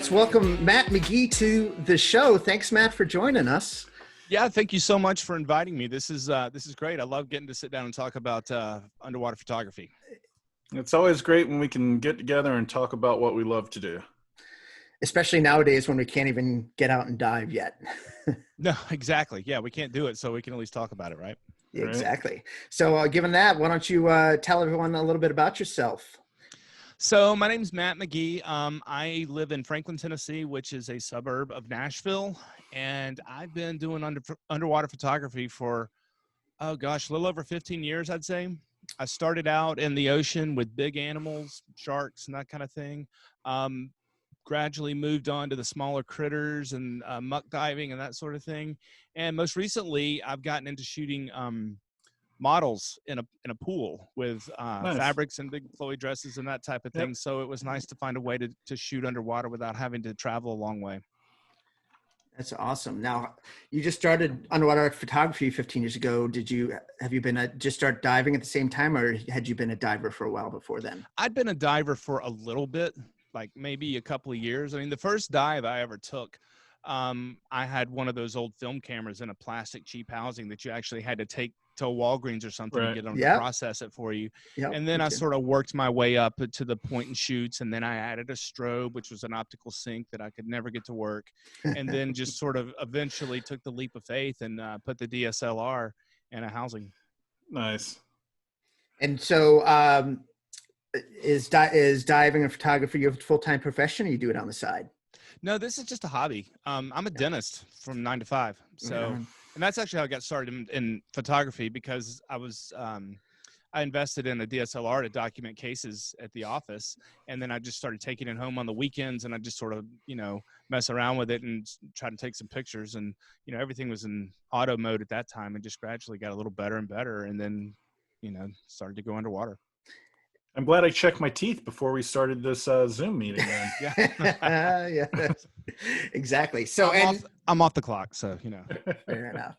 let's welcome Matt McGee to the show. Thanks, Matt, for joining us. Yeah, thank you so much for inviting me. This is great. I love getting to sit down and talk about underwater photography. It's always great when we can get together and talk about what we love to do. Especially nowadays when we can't even get out and dive yet. No, exactly. Yeah, we can't do it, so we can at least talk about it, right? Exactly. So given that, why don't you tell everyone a little bit about yourself? So my name's Matt McGee. I live in Franklin, Tennessee, which is a suburb of Nashville. And I've been doing underwater photography for, a little over 15 years, I'd say. I started out in the ocean with big animals, sharks and that kind of thing. Gradually moved on to the smaller critters and muck diving and that sort of thing. And most recently, I've gotten into shooting models in a pool with Nice. fabrics and big flowy dresses and that type of thing. Yep. So it was nice to find a way to shoot underwater without having to travel a long way. That's awesome. Now, you just started underwater photography 15 years ago. Have you been just start diving at the same time, or had you been a diver for a while before then? I'd been a diver for a little bit, like maybe a couple of years. I mean, the first dive I ever took, I had one of those old film cameras in a plastic cheap housing that you actually had to take to a Walgreens or something to Right. get them Yep. to process it for you. Yep, And then me I too. sort of worked my way up to the point and shoots. And then I added a strobe, which was an optical sync that I could never get to work. And then just sort of eventually took the leap of faith and put the DSLR in a housing. Nice. And so is diving and photography your full-time profession, or you do it on the side? No, this is just a hobby. I'm a dentist from 9 to 5. So, and that's actually how I got started in photography, because I invested in a DSLR to document cases at the office. And then I just started taking it home on the weekends, and I just sort of, mess around with it and try to take some pictures. And, everything was in auto mode at that time, and just gradually got a little better and better. And then, started to go underwater. I'm glad I checked my teeth before we started this Zoom meeting. Then. Yeah. Yeah, exactly. So I'm off the clock. So, fair enough.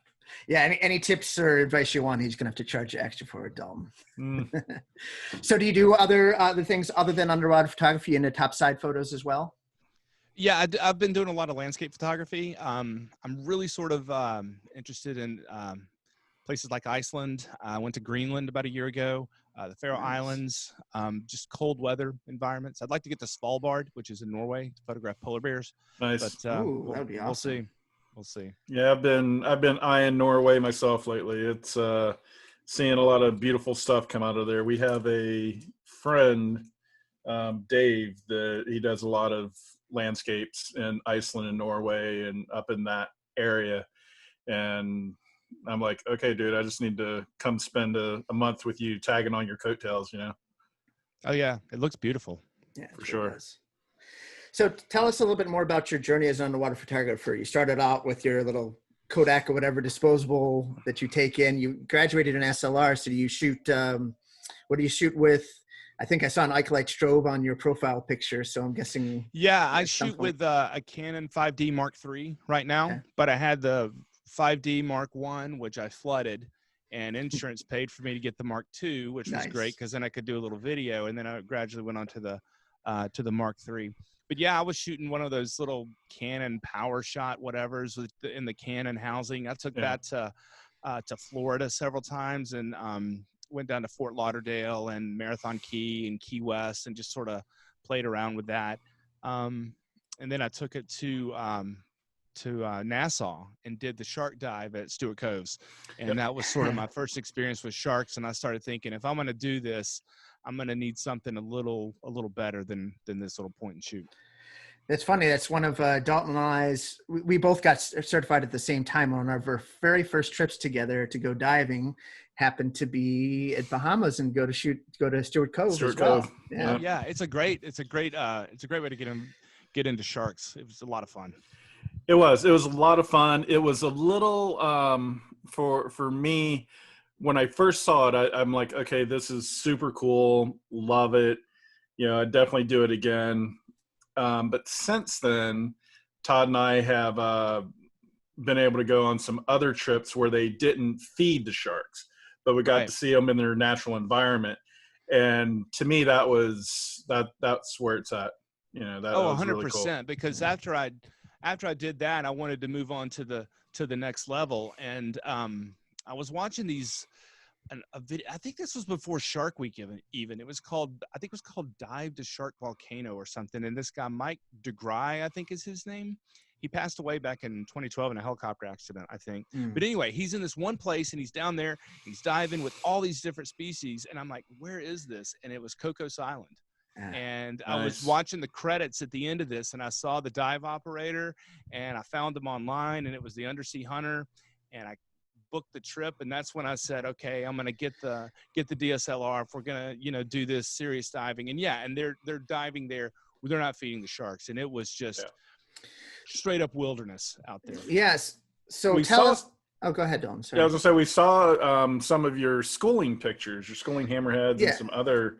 Yeah. Any tips or advice you want, he's going to have to charge you extra for it, Dalton. So do you do other things other than underwater photography and the topside photos as well? Yeah, I've been doing a lot of landscape photography. I'm really sort of interested in places like Iceland. I went to Greenland about a year ago, the Faroe Islands, just cold weather environments. I'd like to get to Svalbard, which is in Norway, to photograph polar bears. Nice. But that would be awesome. We'll see. Yeah, I've been eyeing Norway myself lately. It's seeing a lot of beautiful stuff come out of there. We have a friend, Dave, that he does a lot of landscapes in Iceland and Norway and up in that area. And I'm like, okay, dude, I just need to come spend a month with you tagging on your coattails, Oh, yeah. It looks beautiful. Yeah, for sure. Does. So tell us a little bit more about your journey as an underwater photographer. You started out with your little Kodak or whatever disposable that you take in. You graduated in SLR. So do you shoot, what do you shoot with? I think I saw an Aquatic strobe on your profile picture. So I'm guessing. Yeah, I shoot with a Canon 5D Mark III right now, but I had the 5D Mark I, which I flooded, and insurance paid for me to get the Mark II, which was great, because then I could do a little video. And then I gradually went on to the Mark III. But yeah, I was shooting one of those little Canon power shot whatevers in the Canon housing. I took that to Florida several times, and went down to Fort Lauderdale and Marathon Key and Key West, and just sort of played around with that. And then I took it to Nassau and did the shark dive at Stewart Coves. And that was sort of my first experience with sharks. And I started thinking, if I'm going to do this, I'm going to need something a little better than this little point and shoot. That's funny. That's one of Dalton and I's. We both got certified at the same time on our very first trips together to go diving. Happened to be at Bahamas and go to Stewart Cove as well. Cove. Yeah, it's a great way to get into sharks. It was a lot of fun. It was a lot of fun. It was a little for me when I first saw it. I'm like, okay, this is super cool. Love it. I'd definitely do it again. But since then, Todd and I have been able to go on some other trips where they didn't feed the sharks, but we got to see them in their natural environment. And to me, that's where it's at. that Oh, was really cool. 100%. Because after I did that, I wanted to move on to the next level. And I was watching these, a video. I think this was before Shark Week even. It was called, I think it was called Dive to Shark Volcano or something. And this guy, Mike DeGry, I think is his name. He passed away back in 2012 in a helicopter accident, I think. But anyway, he's in this one place and he's down there, he's diving with all these different species. And I'm like, where is this? And it was Cocos Island. And I was watching the credits at the end of this, and I saw the dive operator, and I found him online, and it was the Undersea Hunter, and I booked the trip. And that's when I said, okay, I'm going to get the DSLR if we're going to, do this serious diving. And and they're diving there. They're not feeding the sharks. And it was just straight up wilderness out there. Yes. So tell us. Oh, go ahead, Don. Sorry. Yeah, I was gonna say we saw some of your schooling pictures, your schooling hammerheads, and some other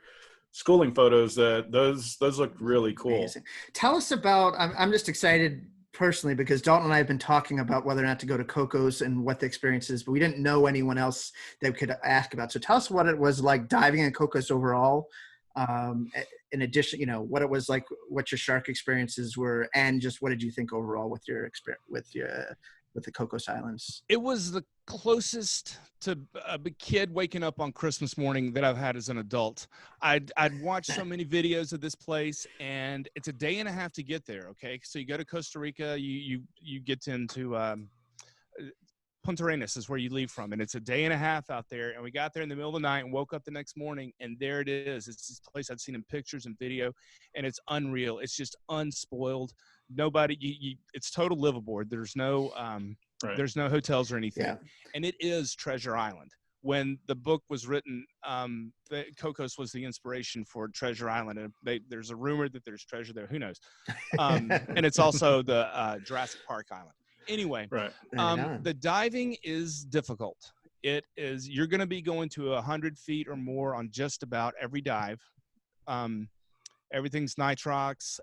schooling photos. Those looked really cool. Amazing. Tell us about. I'm just excited personally because Dalton and I have been talking about whether or not to go to Cocos and what the experience is, but we didn't know anyone else that we could ask about. So tell us what it was like diving in Cocos overall. In addition, what it was like, what your shark experiences were, and just what did you think overall with your experience with the Cocos Islands? It was the closest to a kid waking up on Christmas morning that I've had as an adult. I'd watched so many videos of this place, and it's a day and a half to get there. Okay, so you go to Costa Rica, you get into Punta Arenas is where you leave from, and it's a day and a half out there. And we got there in the middle of the night and woke up the next morning, and there it is. It's this place I'd seen in pictures and video, and it's unreal. It's just unspoiled. Nobody, it's total liveaboard. There's no there's no hotels or anything, and it is Treasure Island. When the book was written, Cocos was the inspiration for Treasure Island, and there's a rumor that there's treasure there. Who knows? And it's also the Jurassic Park Island. Anyway, the diving is difficult. It is, you're going to be going to 100 feet or more on just about every dive. Everything's nitrox.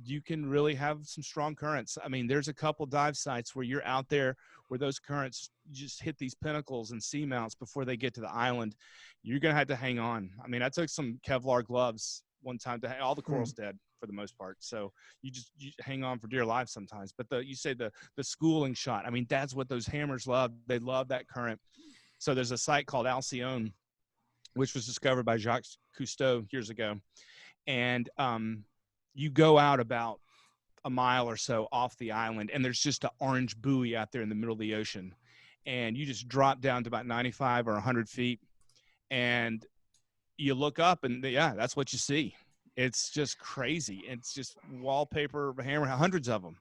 You can really have some strong currents. I mean, there's a couple dive sites where you're out there where those currents just hit these pinnacles and seamounts before they get to the island. You're going to have to hang on. I mean, I took some Kevlar gloves one time to all the coral's dead for the most part. So you hang on for dear life sometimes. But you say the schooling shot. I mean, that's what those hammers love. They love that current. So there's a site called Alcyone, which was discovered by Jacques Cousteau years ago. And you go out about a mile or so off the island, and there's just an orange buoy out there in the middle of the ocean. And you just drop down to about 95 or 100 feet, and you look up, and that's what you see. It's just crazy. It's just wallpaper, hammer, hundreds of them.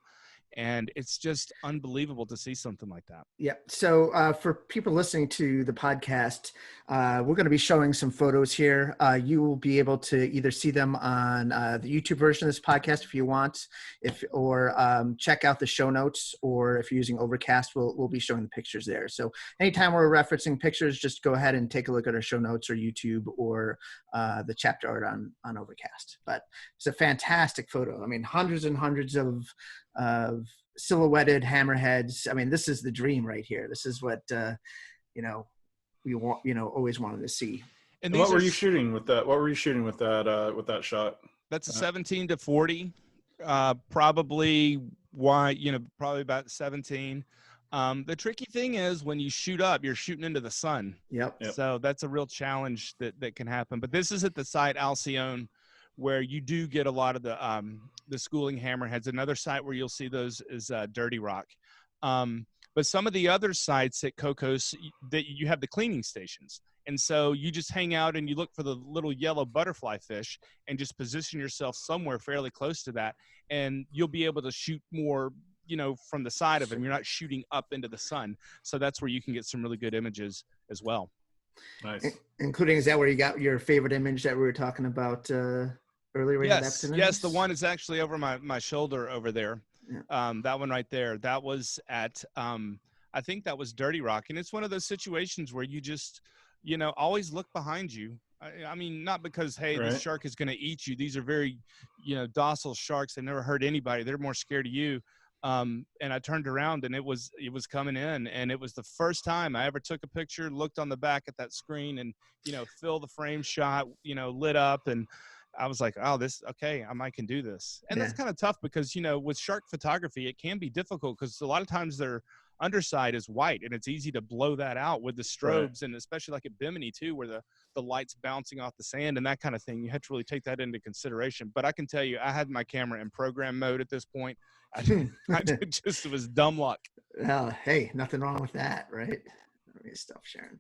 And it's just unbelievable to see something like that. Yeah. So for people listening to the podcast, we're going to be showing some photos here. You will be able to either see them on the YouTube version of this podcast if you want, or check out the show notes, or if you're using Overcast, we'll be showing the pictures there. So anytime we're referencing pictures, just go ahead and take a look at our show notes or YouTube or the chapter art on Overcast. But it's a fantastic photo. I mean, hundreds and hundreds of silhouetted hammerheads. I mean, this is the dream right here. This is what we want, always wanted to see. And what were you shooting with that? What were you shooting with that shot? That's a 17 to 40, probably probably about 17. The tricky thing is when you shoot up, you're shooting into the sun. Yep. So that's a real challenge that can happen. But this is at the site Alcyone, where you do get a lot of the schooling hammerheads. Another site where you'll see those is Dirty Rock. But some of the other sites at Cocos, that you have the cleaning stations. And so you just hang out and you look for the little yellow butterfly fish and just position yourself somewhere fairly close to that. And you'll be able to shoot more, from the side of them. You're not shooting up into the sun. So that's where you can get some really good images as well. Nice. Including, is that where you got your favorite image that we were talking about earlier? Yes, the one is actually over my shoulder over there. Yeah. That one right there. That was at, I think that was Dirty Rock. And it's one of those situations where you just, always look behind you. I mean, not because, hey, this shark is going to eat you. These are very, docile sharks. They never hurt anybody. They're more scared of you. And I turned around and it was coming in, and it was the first time I ever took a picture, looked on the back at that screen and, fill the frame shot, lit up. And I was like, oh, I can do this. And that's kind of tough because, with shark photography, it can be difficult because a lot of times their underside is white and it's easy to blow that out with the strobes. Right. And especially like at Bimini too, where the light's bouncing off the sand and that kind of thing. You have to really take that into consideration. But I can tell you, I had my camera in program mode at this point. It was dumb luck. Hey, nothing wrong with that, right? Let me stop sharing.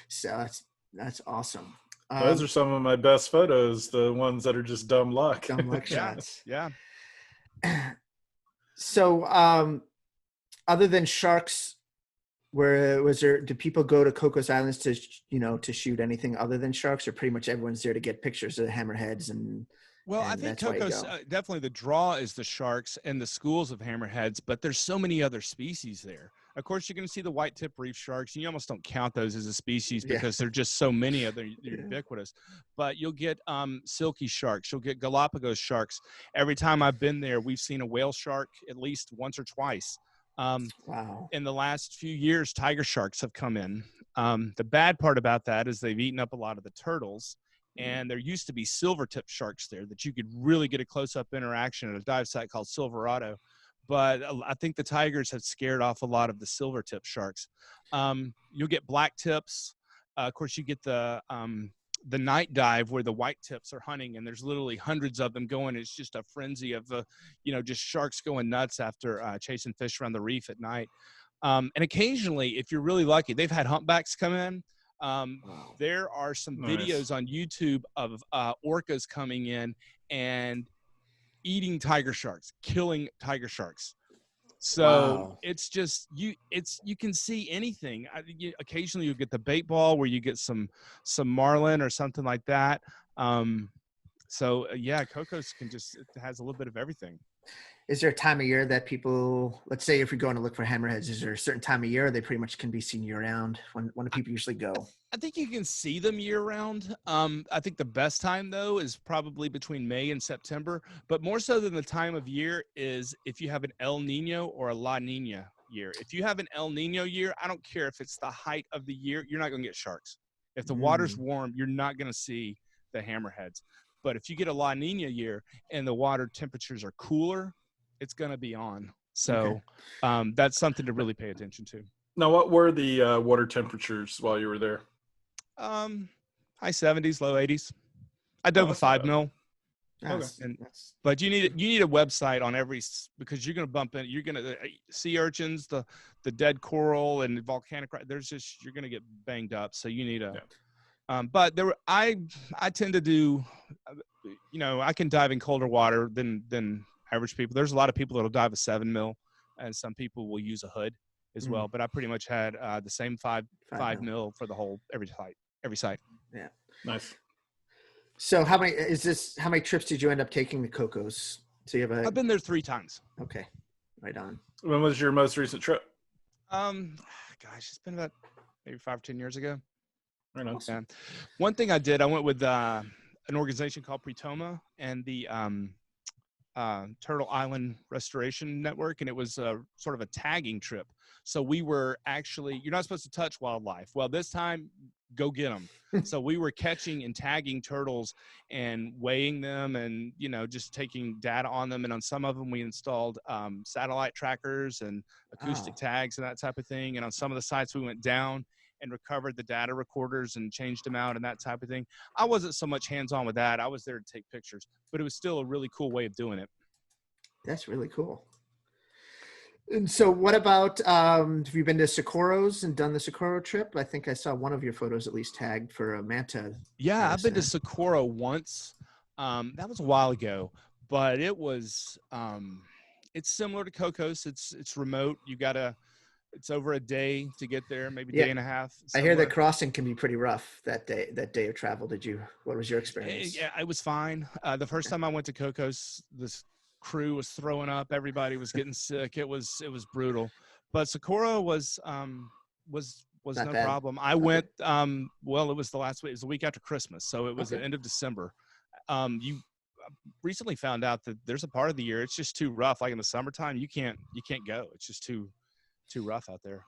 So that's awesome. Those are some of my best photos, the ones that are just dumb luck. Dumb luck shots. Yeah. So, other than sharks, did people go to Cocos Islands to shoot anything other than sharks, or pretty much everyone's there to get pictures of hammerheads and? Well, I think Cocos, definitely the draw is the sharks and the schools of hammerheads, but there's so many other species there. Of course, you're going to see the white tip reef sharks, and you almost don't count those as a species because there's just so many of them. They're ubiquitous. But you'll get silky sharks. You'll get Galapagos sharks. Every time I've been there, we've seen a whale shark at least once or twice. Wow. In the last few years, tiger sharks have come in. The bad part about that is they've eaten up a lot of the turtles. And there used to be silver tip sharks there that you could really get a close-up interaction at a dive site called Silverado. But I think the tigers have scared off a lot of the silver tip sharks. You'll get black tips. Of course, you get the night dive where the white tips are hunting, and there's literally hundreds of them going. It's just a frenzy of just sharks going nuts after chasing fish around the reef at night. And occasionally, if you're really lucky, they've had humpbacks come in. There are some videos on YouTube of orcas coming in and eating tiger sharks, killing tiger sharks. So it's just you can see anything. Occasionally you get the bait ball where you get some marlin or something like that. Cocos it has a little bit of everything. Is there a time of year that people, let's say if you're going to look for hammerheads, is there a certain time of year they pretty much can be seen year round? When do people usually go? I think you can see them year round. I think the best time though is probably between May and September, but more so than the time of year is if you have an El Nino or a La Nina year. If you have an El Nino year, I don't care if it's the height of the year, you're not going to get sharks. If the water's warm, you're not going to see the hammerheads. But if you get a La Nina year and the water temperatures are cooler, it's going to be on. So that's something to really pay attention to. Now, what were the water temperatures while you were there? High 70s, low 80s. I dove a 5 mil. But you need a website on every, because you're going to bump in. You're going to sea urchins, the dead coral, and volcanic. You're going to get banged up. So you need a. But I tend to do, I can dive in colder water than average people. There's a lot of people that'll dive a 7 mil, and some people will use a hood as well. But I pretty much had the same 5 mil for the whole every site. Yeah, nice. So how many trips did you end up taking to Cocos? So you have I've been there 3 times. Okay, right on. When was your most recent trip? It's been about maybe 5 or 10 years ago. Right on. Yeah. One thing I did, I went with an organization called Pretoma and the Turtle Island Restoration Network, and it was sort of a tagging trip. So we were you're not supposed to touch wildlife. Well, this time, go get them. So we were catching and tagging turtles and weighing them and, just taking data on them. And on some of them, we installed satellite trackers and acoustic tags and that type of thing. And on some of the sites, we went down and recovered the data recorders and changed them out and that type of thing. I wasn't so much hands-on with that. I was there to take pictures, but it was still a really cool way of doing it. That's really cool. And so what about, have you been to Socorro's and done the Socorro trip? I think I saw one of your photos at least tagged for a manta. Yeah, I've been to Socorro once. That was a while ago, but it was, it's similar to Cocos. It's remote. It's over a day to get there, maybe day and a half. Somewhere. I hear that crossing can be pretty rough that day of travel. What was your experience? Yeah, it was fine. The first time I went to Cocos, this crew was throwing up. Everybody was getting sick. It was brutal. But Socorro was no problem. I went, it was the last week. It was the week after Christmas. So it was the end of December. You recently found out that there's a part of the year, it's just too rough. Like in the summertime, you can't go. It's just too rough out there.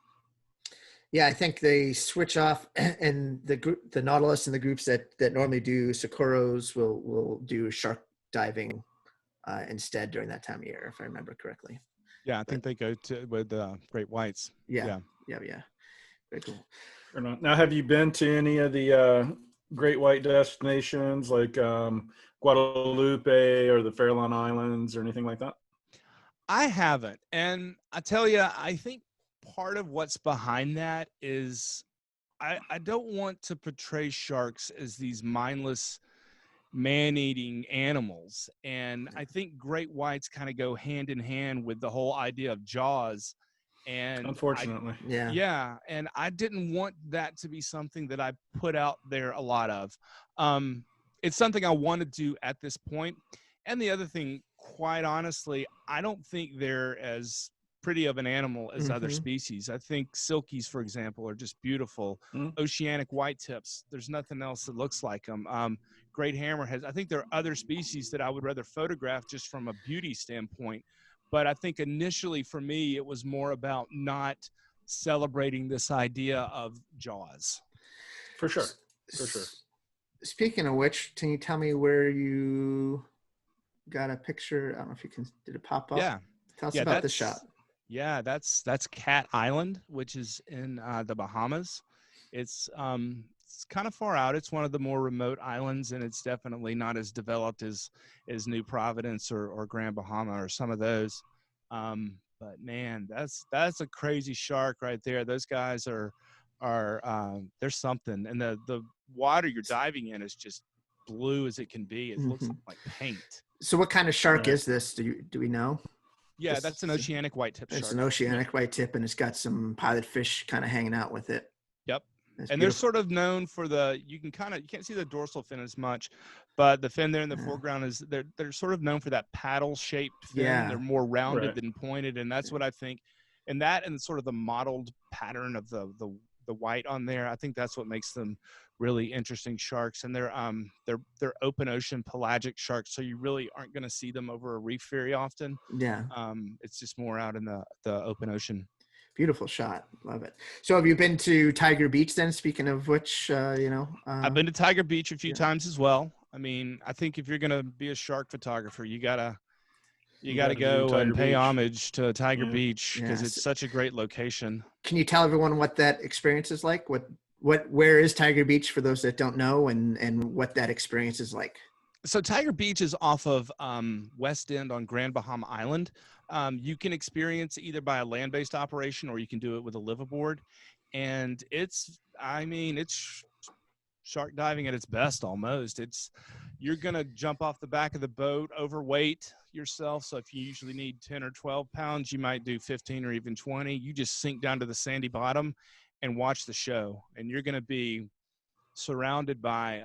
Yeah, I think they switch off, and the Nautilus and the groups that normally do Socorros will do shark diving instead during that time of year, if I remember correctly. Yeah, I think they go to with great whites. Yeah. Very cool. Now, have you been to any of the great white destinations like Guadalupe or the Farallon Islands or anything like that? I haven't. And I tell you, I think part of what's behind that is I don't want to portray sharks as these mindless man-eating animals. And I think great whites kind of go hand in hand with the whole idea of Jaws. And Unfortunately. yeah. And I didn't want that to be something that I put out there a lot of. It's something I want to do at this point. And the other thing, quite honestly, I don't think they're as pretty of an animal as other species. I think silkies, for example, are just beautiful. Oceanic whitetips, there's nothing else that looks like them. Great hammerheads. I think there are other species that I would rather photograph just from a beauty standpoint. But I think initially for me, it was more about not celebrating this idea of Jaws. For sure. Speaking of which, can you tell me where you got a picture? I don't know if you can, did it pop up? Yeah. Tell us about the shot. Yeah, that's Cat Island, which is in the Bahamas. It's kind of far out. It's one of the more remote islands, and it's definitely not as developed as New Providence or Grand Bahama or some of those. But man, that's a crazy shark right there. Those guys are there's something, and the water you're diving in is just blue as it can be. It looks like paint. So what kind of shark is this? Do we know? Yeah, that's an oceanic white-tip shark. It's an oceanic white-tip, and it's got some pilotfish kind of hanging out with it. Yep. That's and beautiful. They're sort of known for you can't see the dorsal fin as much, but the fin there in the foreground is they're sort of known for that paddle-shaped fin. Yeah. They're more rounded than pointed, and that's what I think. And that and sort of the mottled pattern of the white on there, I think that's what makes them really interesting sharks. And they're open ocean pelagic sharks, so you really aren't going to see them over a reef very often. Yeah. It's just more out in the open ocean. Beautiful shot. Love it. So have you been to Tiger Beach then? Speaking of which, I've been to Tiger Beach a few times as well. I mean, I think if you're going to be a shark photographer, you gotta go and pay homage to Tiger Beach because it's such a great location. Can you tell everyone what that experience is like? Where is Tiger Beach for those that don't know, and what that experience is like? So Tiger Beach is off of West End on Grand Bahama Island. You can experience either by a land-based operation or you can do it with a liveaboard. And it's shark diving at its best almost. You're going to jump off the back of the boat, overweight yourself. So if you usually need 10 or 12 pounds, you might do 15 or even 20. You just sink down to the sandy bottom and watch the show. And you're going to be surrounded by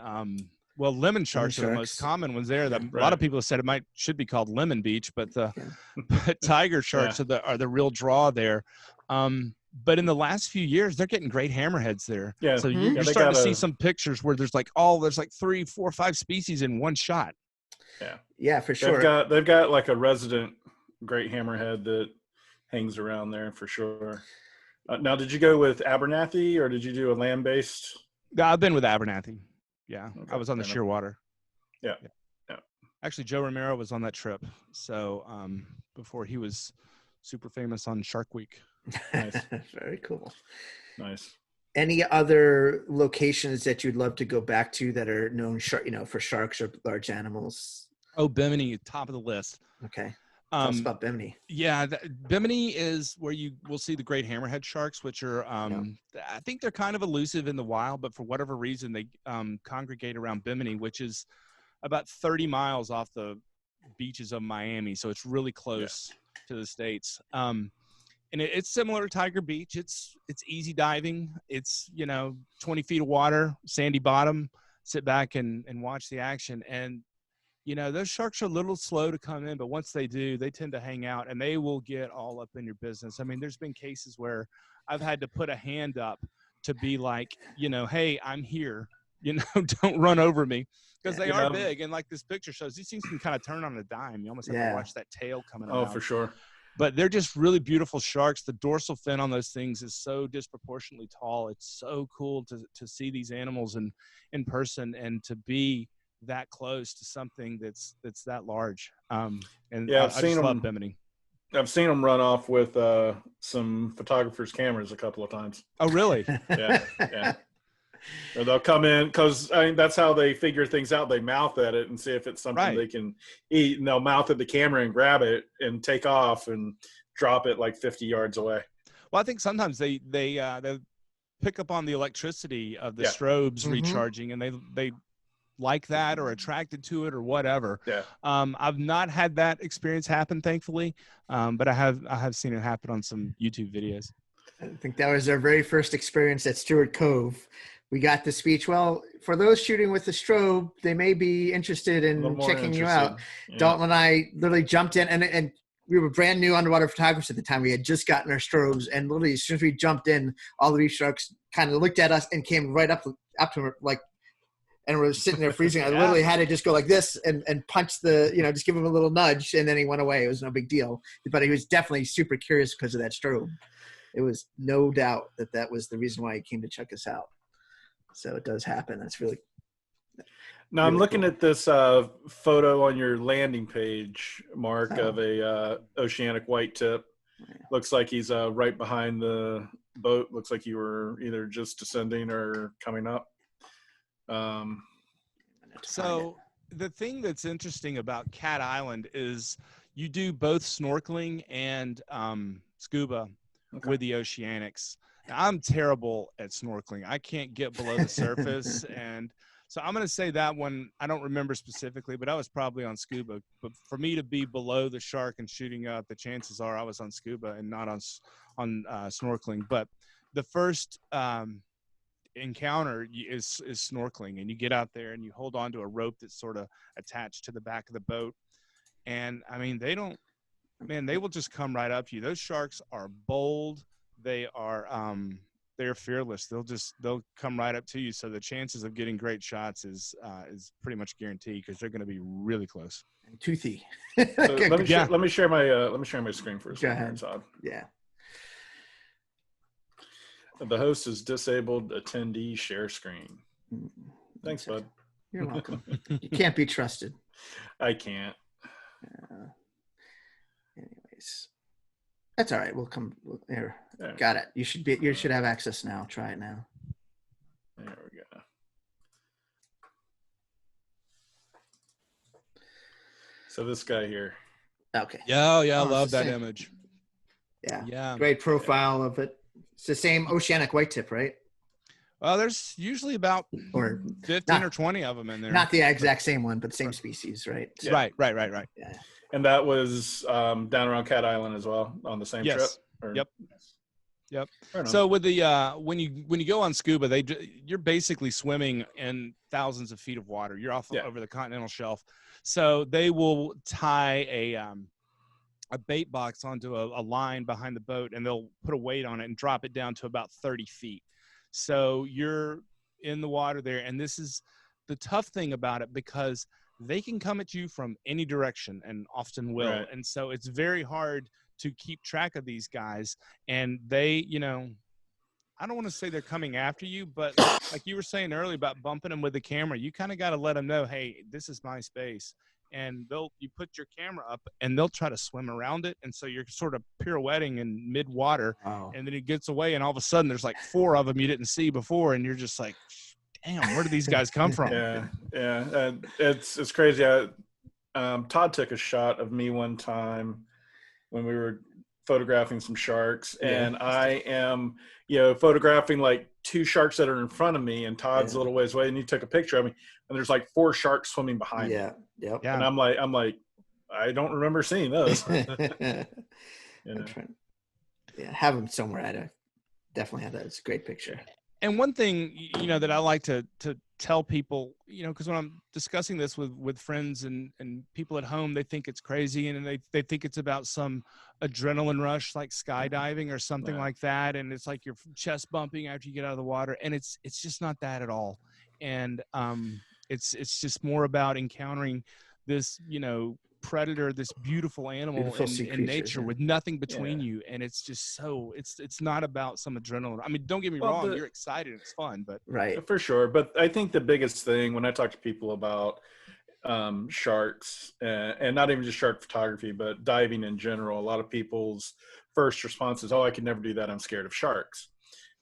lemon sharks are the most common ones there. A lot of people have said should be called Lemon Beach, but but tiger sharks are the real draw there. But in the last few years, they're getting great hammerheads there. Yeah. So you're starting to see some pictures where there's like 3, 4, 5 species in one shot. Yeah. Yeah, for sure. They've got like a resident great hammerhead that hangs around there for sure. Now, did you go with Abernathy or did you do a land-based? I've been with Abernathy. Yeah, okay. I was on the Shearwater. Yeah. Actually, Joe Romero was on that trip. So before he was super famous on Shark Week. Nice. Very cool. Nice. Any other locations that you'd love to go back to that are known, for sharks or large animals? Oh, Bimini, top of the list. Okay. Tell us about Bimini. Yeah, Bimini is where you will see the great hammerhead sharks, which are, I think they're kind of elusive in the wild, but for whatever reason, they congregate around Bimini, which is about 30 miles off the beaches of Miami. So it's really close to the States. And it's similar to Tiger Beach. It's easy diving. It's, 20 feet of water, sandy bottom, sit back and watch the action. And, those sharks are a little slow to come in, but once they do, they tend to hang out and they will get all up in your business. I mean, there's been cases where I've had to put a hand up to be like, hey, I'm here, don't run over me, because they are big. And like this picture shows, these things can kind of turn on a dime. You almost have to watch that tail coming out. Oh, for sure. but they're just really beautiful sharks. The dorsal fin on those things is so disproportionately tall. It's so cool to see these animals in person and to be that close to something that's that large. And Yeah, I just love Bimini. I've seen them run off with some photographers' cameras a couple of times. Oh, really? Yeah, yeah. Or they'll come in because that's how they figure things out. They mouth at it and see if it's something they can eat, and they'll mouth at the camera and grab it and take off and drop it like 50 yards away. Well, I think sometimes they pick up on the electricity of the strobes recharging, and they like that or attracted to it or whatever. Yeah. I've not had that experience happen, thankfully, but I have seen it happen on some YouTube videos. I think that was our very first experience at Stewart Cove. We got the speech. Well, for those shooting with the strobe, they may be interested in checking you out. Yeah. Dalton and I literally jumped in, and we were brand new underwater photographers at the time. We had just gotten our strobes, and literally as soon as we jumped in, all the reef sharks kind of looked at us and came right up to her, like, and we're sitting there freezing. I literally had to just go like this and punch just give him a little nudge, and then he went away. It was no big deal. But he was definitely super curious because of that strobe. It was no doubt that was the reason why he came to check us out. So it does happen. That's really. Now I'm looking at this photo on your landing page, Mark, of a oceanic white tip. Yeah. Looks like he's right behind the boat. Looks like you were either just descending or coming up. So the thing that's interesting about Cat Island is you do both snorkeling and scuba with the oceanics. Now, I'm terrible at snorkeling. I can't get below the surface. And so I'm going to say that one, I don't remember specifically, but I was probably on scuba. But for me to be below the shark and shooting up, the chances are I was on scuba and not on snorkeling. But the first encounter is snorkeling, and you get out there and you hold on to a rope that's sort of attached to the back of the boat. And I mean, they will just come right up to you. Those sharks are bold. They're fearless. They'll come right up to you. So the chances of getting great shots is pretty much guaranteed because they're going to be really close. And toothy. So let me share my screen for a second. Todd. Yeah. The host has disabled attendee share screen. Thanks, bud. You're welcome. You can't be trusted. I can't. Anyways, that's all right. We'll come here. Got it. You should have access now. Try it now. There we go. So this guy here. Okay. Yeah, I love that image. Yeah. Great profile of it. It's the same oceanic white tip, right? Well, there's usually about 15 or 20 of them in there. Not the exact same one, but same species, right? Yeah. Right. Yeah. And that was down around Cat Island as well on the same trip? Yep. So with the when you go on scuba, you're basically swimming in thousands of feet of water. You're over the continental shelf. So they will tie a bait box onto a line behind the boat, and they'll put a weight on it and drop it down to about 30 feet. So you're in the water there, and this is the tough thing about it because they can come at you from any direction and often will. Right. And so it's very hard to keep track of these guys. And they, I don't want to say they're coming after you, but like you were saying earlier about bumping them with the camera, you kind of got to let them know, hey, this is my space. And you put your camera up and they'll try to swim around it. And so you're sort of pirouetting in mid water. Wow. And then it gets away. And all of a sudden there's like 4 of them you didn't see before. And you're just like, damn, where do these guys come from? Yeah. It's crazy. Todd took a shot of me one time when we were photographing some sharks, and I am, photographing like 2 sharks that are in front of me, and Todd's a little ways away, and he took a picture of me, and there's like 4 sharks swimming behind me. Yep. And I'm like, I don't remember seeing those. Have them somewhere. I definitely have that. It's a great picture. And one thing, that I like to tell people, because when I'm discussing this with friends and people at home, they think it's crazy and they think it's about some adrenaline rush like skydiving or something like that. And it's like your chest bumping after you get out of the water. And it's just not that at all. And it's just more about encountering this, predator, this beautiful animal Beautiful sea in creatures, nature yeah. with nothing between you. And it's just so, it's not about some adrenaline. I mean, don't get me wrong, you're excited, it's fun, but right. For sure. But I think the biggest thing when I talk to people about sharks, and not even just shark photography, but diving in general, a lot of people's first response is, oh, I can never do that, I'm scared of sharks.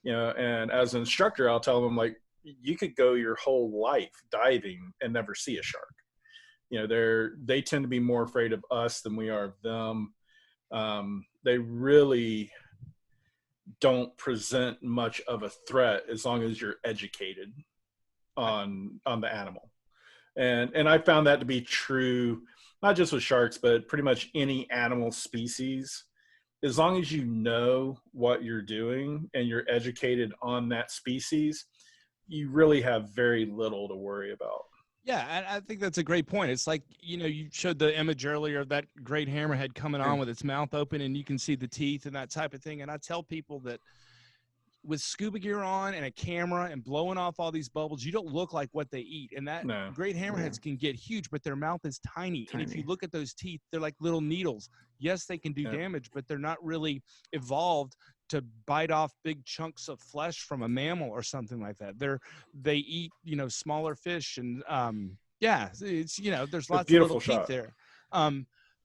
And as an instructor, I'll tell them, like, you could go your whole life diving and never see a shark. They tend to be more afraid of us than we are of them. They really don't present much of a threat as long as you're educated on the animal. And I found that to be true, not just with sharks, but pretty much any animal species. As long as you know what you're doing and you're educated on that species, you really have very little to worry about. yeah, I think that's a great point. It's like, you showed the image earlier of that great hammerhead coming on with its mouth open, and you can see the teeth and that type of thing. And I tell people that with scuba gear on and a camera and blowing off all these bubbles, you don't look like what they eat. And that great hammerheads can get huge, but their mouth is tiny. And if you look at those teeth, they're like little needles. Yes, they can do damage, but they're not really evolved to bite off big chunks of flesh from a mammal or something like that. They eat, smaller fish, and it's, there's lots of little teeth there.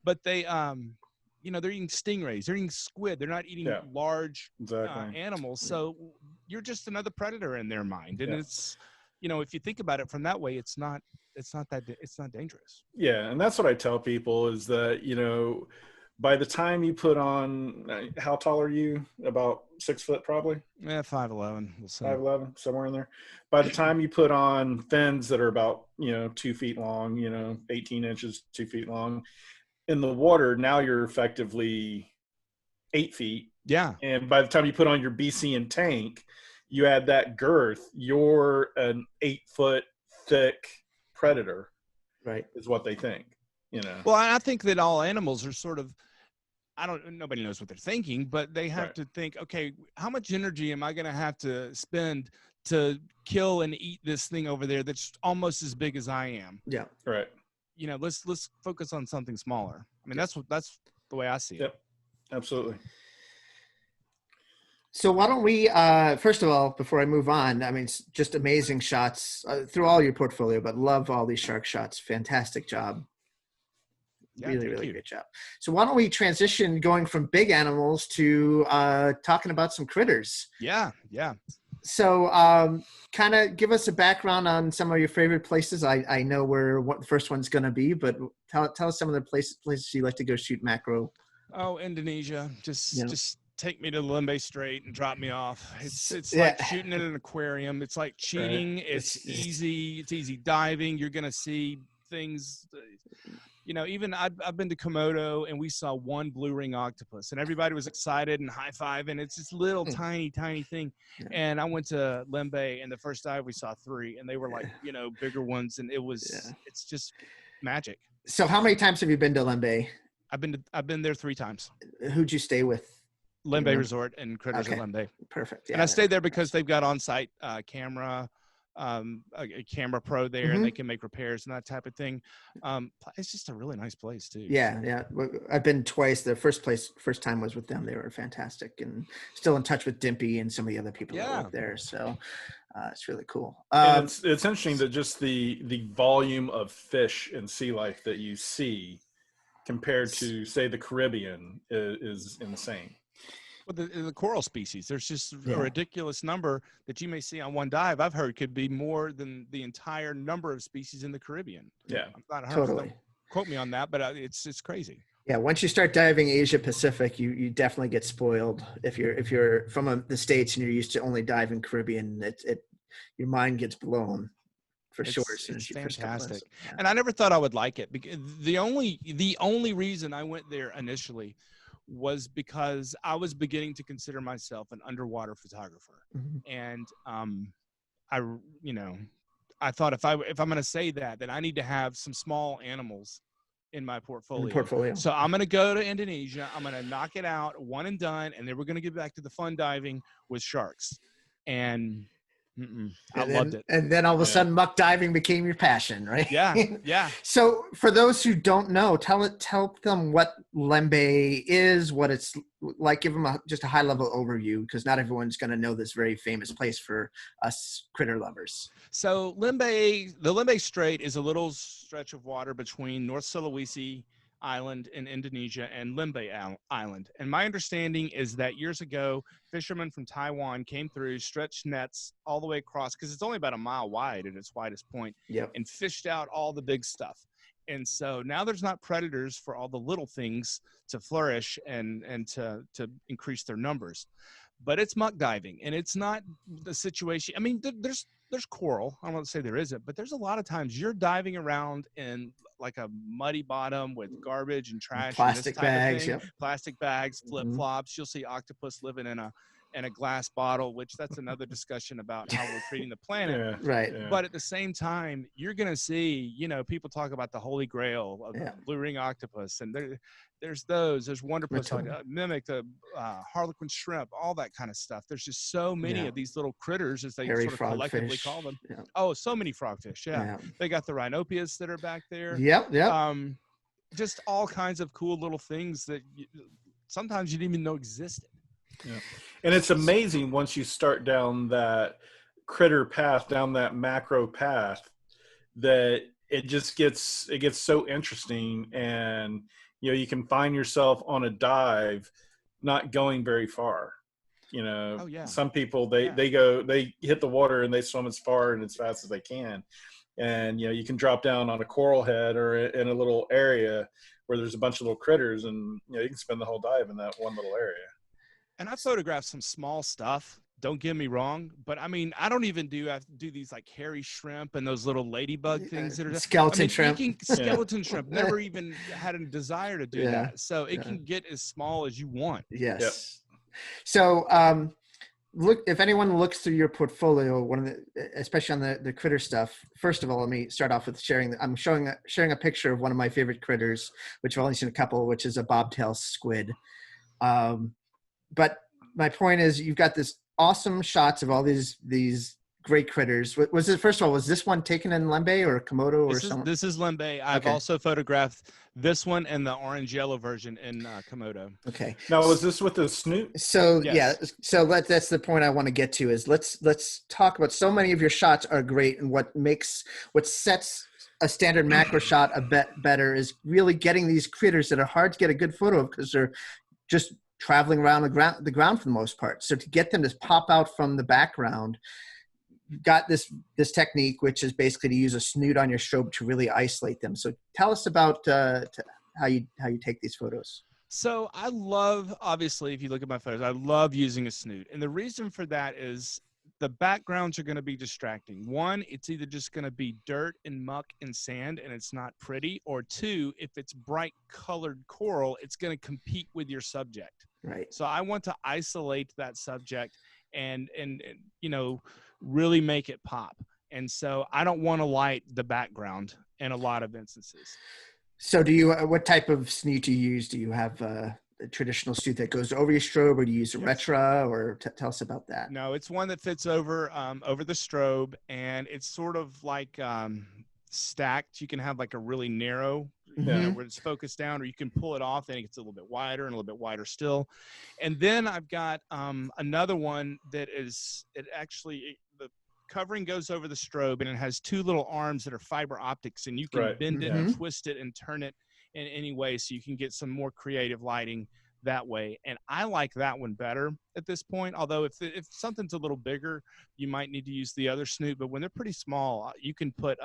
But they they're eating stingrays, they're eating squid, they're not eating large animals. So you're just another predator in their mind. And it's, if you think about it from that way, it's not dangerous. Yeah. And that's what I tell people is that, by the time you put on, how tall are you? About 6 foot, probably? Yeah, 5'11". We'll say 5'11", somewhere in there. By the time you put on fins that are about, 2 feet long, 18 inches, 2 feet long, in the water, now you're effectively 8 feet. Yeah. And by the time you put on your BC and tank, you add that girth, you're an 8 foot thick predator. Right. Is what they think, Well, I think that all animals are sort of, nobody knows what they're thinking, but they have to think, okay, how much energy am I going to have to spend to kill and eat this thing over there that's almost as big as I am? Yeah. Right. Let's focus on something smaller. I mean, that's the way I see it. Yep. Absolutely. So why don't we, first of all, before I move on, I mean, it's just amazing shots through all your portfolio, but love all these shark shots. Fantastic job. Yeah, really great job. So why don't we transition going from big animals to talking about some critters? Yeah. So kind of give us a background on some of your favorite places. I know what the first one's going to be, but tell us some of the places you like to go shoot macro. Oh, Indonesia. Just take me to the Limbe Strait and drop me off. It's like shooting in an aquarium. It's like cheating. Right. It's easy. It's easy diving. You're going to see things. Even I've been to Komodo, and we saw one blue ring octopus, and everybody was excited and high-fiving. It's this little tiny thing. Yeah. And I went to Limbe, and the first dive we saw 3, and they were like, bigger ones, and it's just magic. So how many times have you been to Limbe? I've been there 3 times. Who'd you stay with? Limbe Resort and Critters at Limbe. Perfect. Yeah, and I stayed there because they've got on-site camera, a camera pro there, and they can make repairs and that type of thing. It's just a really nice place too. Yeah. I've been twice. The first time was with them. They were fantastic, and still in touch with Dimpy and some of the other people that work there. So it's really cool. And it's interesting that just the volume of fish and sea life that you see compared to, say, the Caribbean is insane. Well, the coral species, there's just a ridiculous number that you may see on one dive. I've heard could be more than the entire number of species in the Caribbean. Yeah, I'm not 100%. Totally. Don't quote me on that, but it's crazy. Yeah, once you start diving Asia Pacific, you definitely get spoiled. If you're from the States and you're used to only diving Caribbean, your mind gets blown. For sure. It's fantastic. And I never thought I would like it, because the only reason I went there initially was because I was beginning to consider myself an underwater photographer. And I thought if I'm going to say that, then I need to have some small animals in my portfolio. So I'm going to go to Indonesia. I'm going to knock it out, one and done, and then we're going to get back to the fun diving with sharks. And I loved it. And then all of a sudden muck diving became your passion, right? Yeah. Yeah. So for those who don't know, tell them what Lembe is, what it's like. Give them just a high level overview, because not everyone's going to know this very famous place for us critter lovers. So the Lembe Strait is a little stretch of water between North Sulawesi Island in Indonesia and Lembe Island. And my understanding is that years ago, fishermen from Taiwan came through, stretched nets all the way across, because it's only about a mile wide at its widest point, and fished out all the big stuff. And so now there's not predators for all the little things to flourish and to increase their numbers. But it's muck diving, and it's not the situation. I mean, there's coral. I don't want to say there isn't, but there's a lot of times you're diving around in like a muddy bottom with garbage and trash, plastic bags, plastic bags, flip flops. You'll see octopus living in a glass bottle, which that's another discussion about how we're treating the planet. But at the same time, you're going to see, people talk about the holy grail of blue ring octopus, and there's wonderful mimic, the harlequin shrimp, all that kind of stuff. There's just so many of these little critters, as they hairy sort of collectively call them. Oh, so many frogfish. They got the rhinopias that are back there. Just all kinds of cool little things that sometimes you didn't even know existed. And it's amazing once you start down that critter path, down that macro path, that it gets so interesting. And you can find yourself on a dive not going very far. Some people they hit the water and they swim as far and as fast as they can. And you can drop down on a coral head or in a little area where there's a bunch of little critters, and you can spend the whole dive in that one little area. And I photographed some small stuff, don't get me wrong, but I mean, I don't even do these like hairy shrimp and those little ladybug things that are skeleton shrimp. Skeleton shrimp. Never even had a desire to do that. So it can get as small as you want. Yes. So look, if anyone looks through your portfolio, especially on the critter stuff, first of all, let me start off with sharing a picture of one of my favorite critters, which I've only seen a couple, which is a bobtail squid. But my point is, you've got this awesome shots of all these great critters. Was this one taken in Lembe or Komodo or something? This is Lembe. I've also photographed this one and the orange yellow version in Komodo. Okay. Now, was this with the snoot? So so that's the point I want to get to, is let's talk about, so many of your shots are great, and what sets a standard macro shot a bit better is really getting these critters that are hard to get a good photo of, because they're just traveling around the ground for the most part. So to get them to pop out from the background, you've got this technique, which is basically to use a snoot on your strobe to really isolate them. So tell us about how you take these photos. So I love, obviously, if you look at my photos, I love using a snoot. And the reason for that is the backgrounds are going to be distracting. One, it's either just going to be dirt and muck and sand and it's not pretty, or two, if it's bright colored coral, it's going to compete with your subject. Right. So I want to isolate that subject and really make it pop. And so I don't want to light the background in a lot of instances. So what type of snoot do you use? Do you have a traditional snoot that goes over your strobe, or do you use a retra, or tell us about that? No, it's one that fits over the strobe, and it's sort of like stacked. You can have like a really narrow where it's focused down, or you can pull it off and it gets a little bit wider and a little bit wider still. And then I've got another one that the covering goes over the strobe, and it has two little arms that are fiber optics, and you can bend it and twist it and turn it in any way, so you can get some more creative lighting that way. And I like that one better at this point, although if something's a little bigger, you might need to use the other snoot. But when they're pretty small, you can put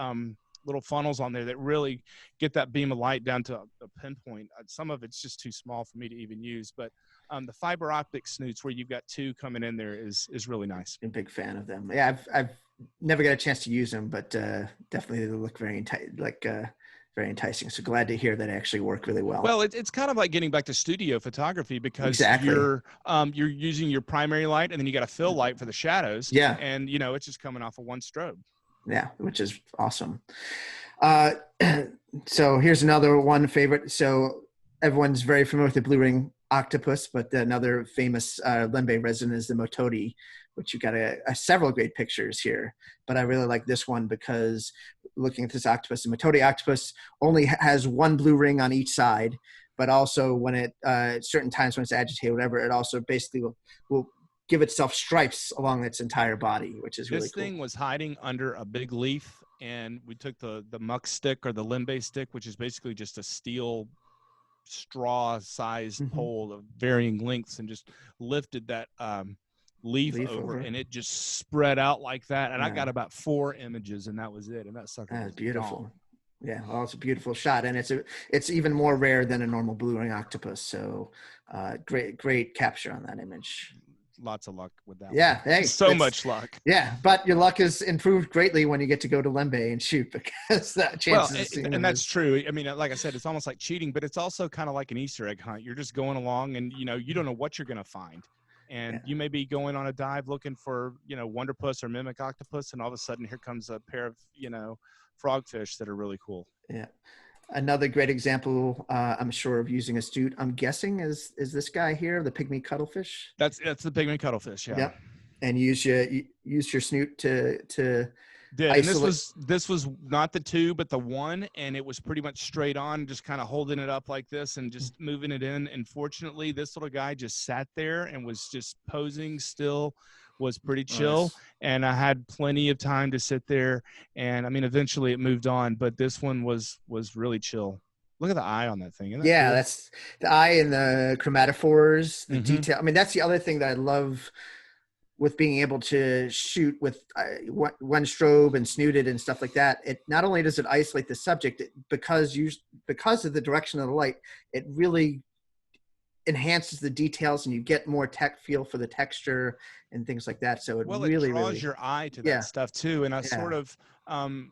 little funnels on there that really get that beam of light down to a pinpoint. Some of it's just too small for me to even use, but the fiber optic snoots where you've got two coming in there is really nice. I'm a big fan of them. Yeah, I've never got a chance to use them, but definitely they look very very enticing. So glad to hear that actually work really well. Well, it's kind of like getting back to studio photography, because you're using your primary light, and then you got a fill light for the shadows. Yeah. And it's just coming off of one strobe. Yeah, which is awesome. So here's another one favorite. So everyone's very familiar with the blue ring octopus, but another famous Lembe resident is the Motodi, which you got several great pictures here. But I really like this one because looking at this octopus, the Matodi octopus only has one blue ring on each side, but also when it certain times when it's agitated, whatever, it also basically will give itself stripes along its entire body, which is really cool. This thing was hiding under a big leaf, and we took the muck stick or the limbe stick, which is basically just a steel straw-sized pole of varying lengths, and just lifted that leaf over, and it just spread out like that. And I got about 4 images, and that was it. And that sucker was beautiful. gone. Yeah, well, it's a beautiful shot, and it's even more rare than a normal blue ring octopus. So, great capture on that image. Lots of luck with that. Yeah, hey, so much luck. Yeah, but your luck is improved greatly when you get to go to Lembe and shoot, because that chances. Well, and that's true. I mean, like I said, it's almost like cheating, but it's also kind of like an Easter egg hunt. You're just going along, and you don't know what you're going to find, and you may be going on a dive looking for wonderpuss or mimic octopus, and all of a sudden here comes a pair of frogfish that are really cool. Yeah. Another great example, I'm sure, of using astute, I'm guessing, is this guy here, the pygmy cuttlefish. That's the pygmy cuttlefish, yeah. Yep. And use your snoot to did. And this was not the 2, but the 1, and it was pretty much straight on, just kind of holding it up like this and just moving it in. And fortunately, this little guy just sat there and was just posing still. Was pretty chill. Nice. And I had plenty of time to sit there, and I mean, eventually it moved on, but this one was really chill. Look at the eye on that thing. Isn't that cool? That's the eye and the chromatophores, the detail. I mean, that's the other thing that I love with being able to shoot with one strobe and snooted and stuff like that. It not only does it isolate the subject, because of the direction of the light, it really enhances the details, and you get more feel for the texture and things like that. So it draws your eye to that stuff too. And I sort of, and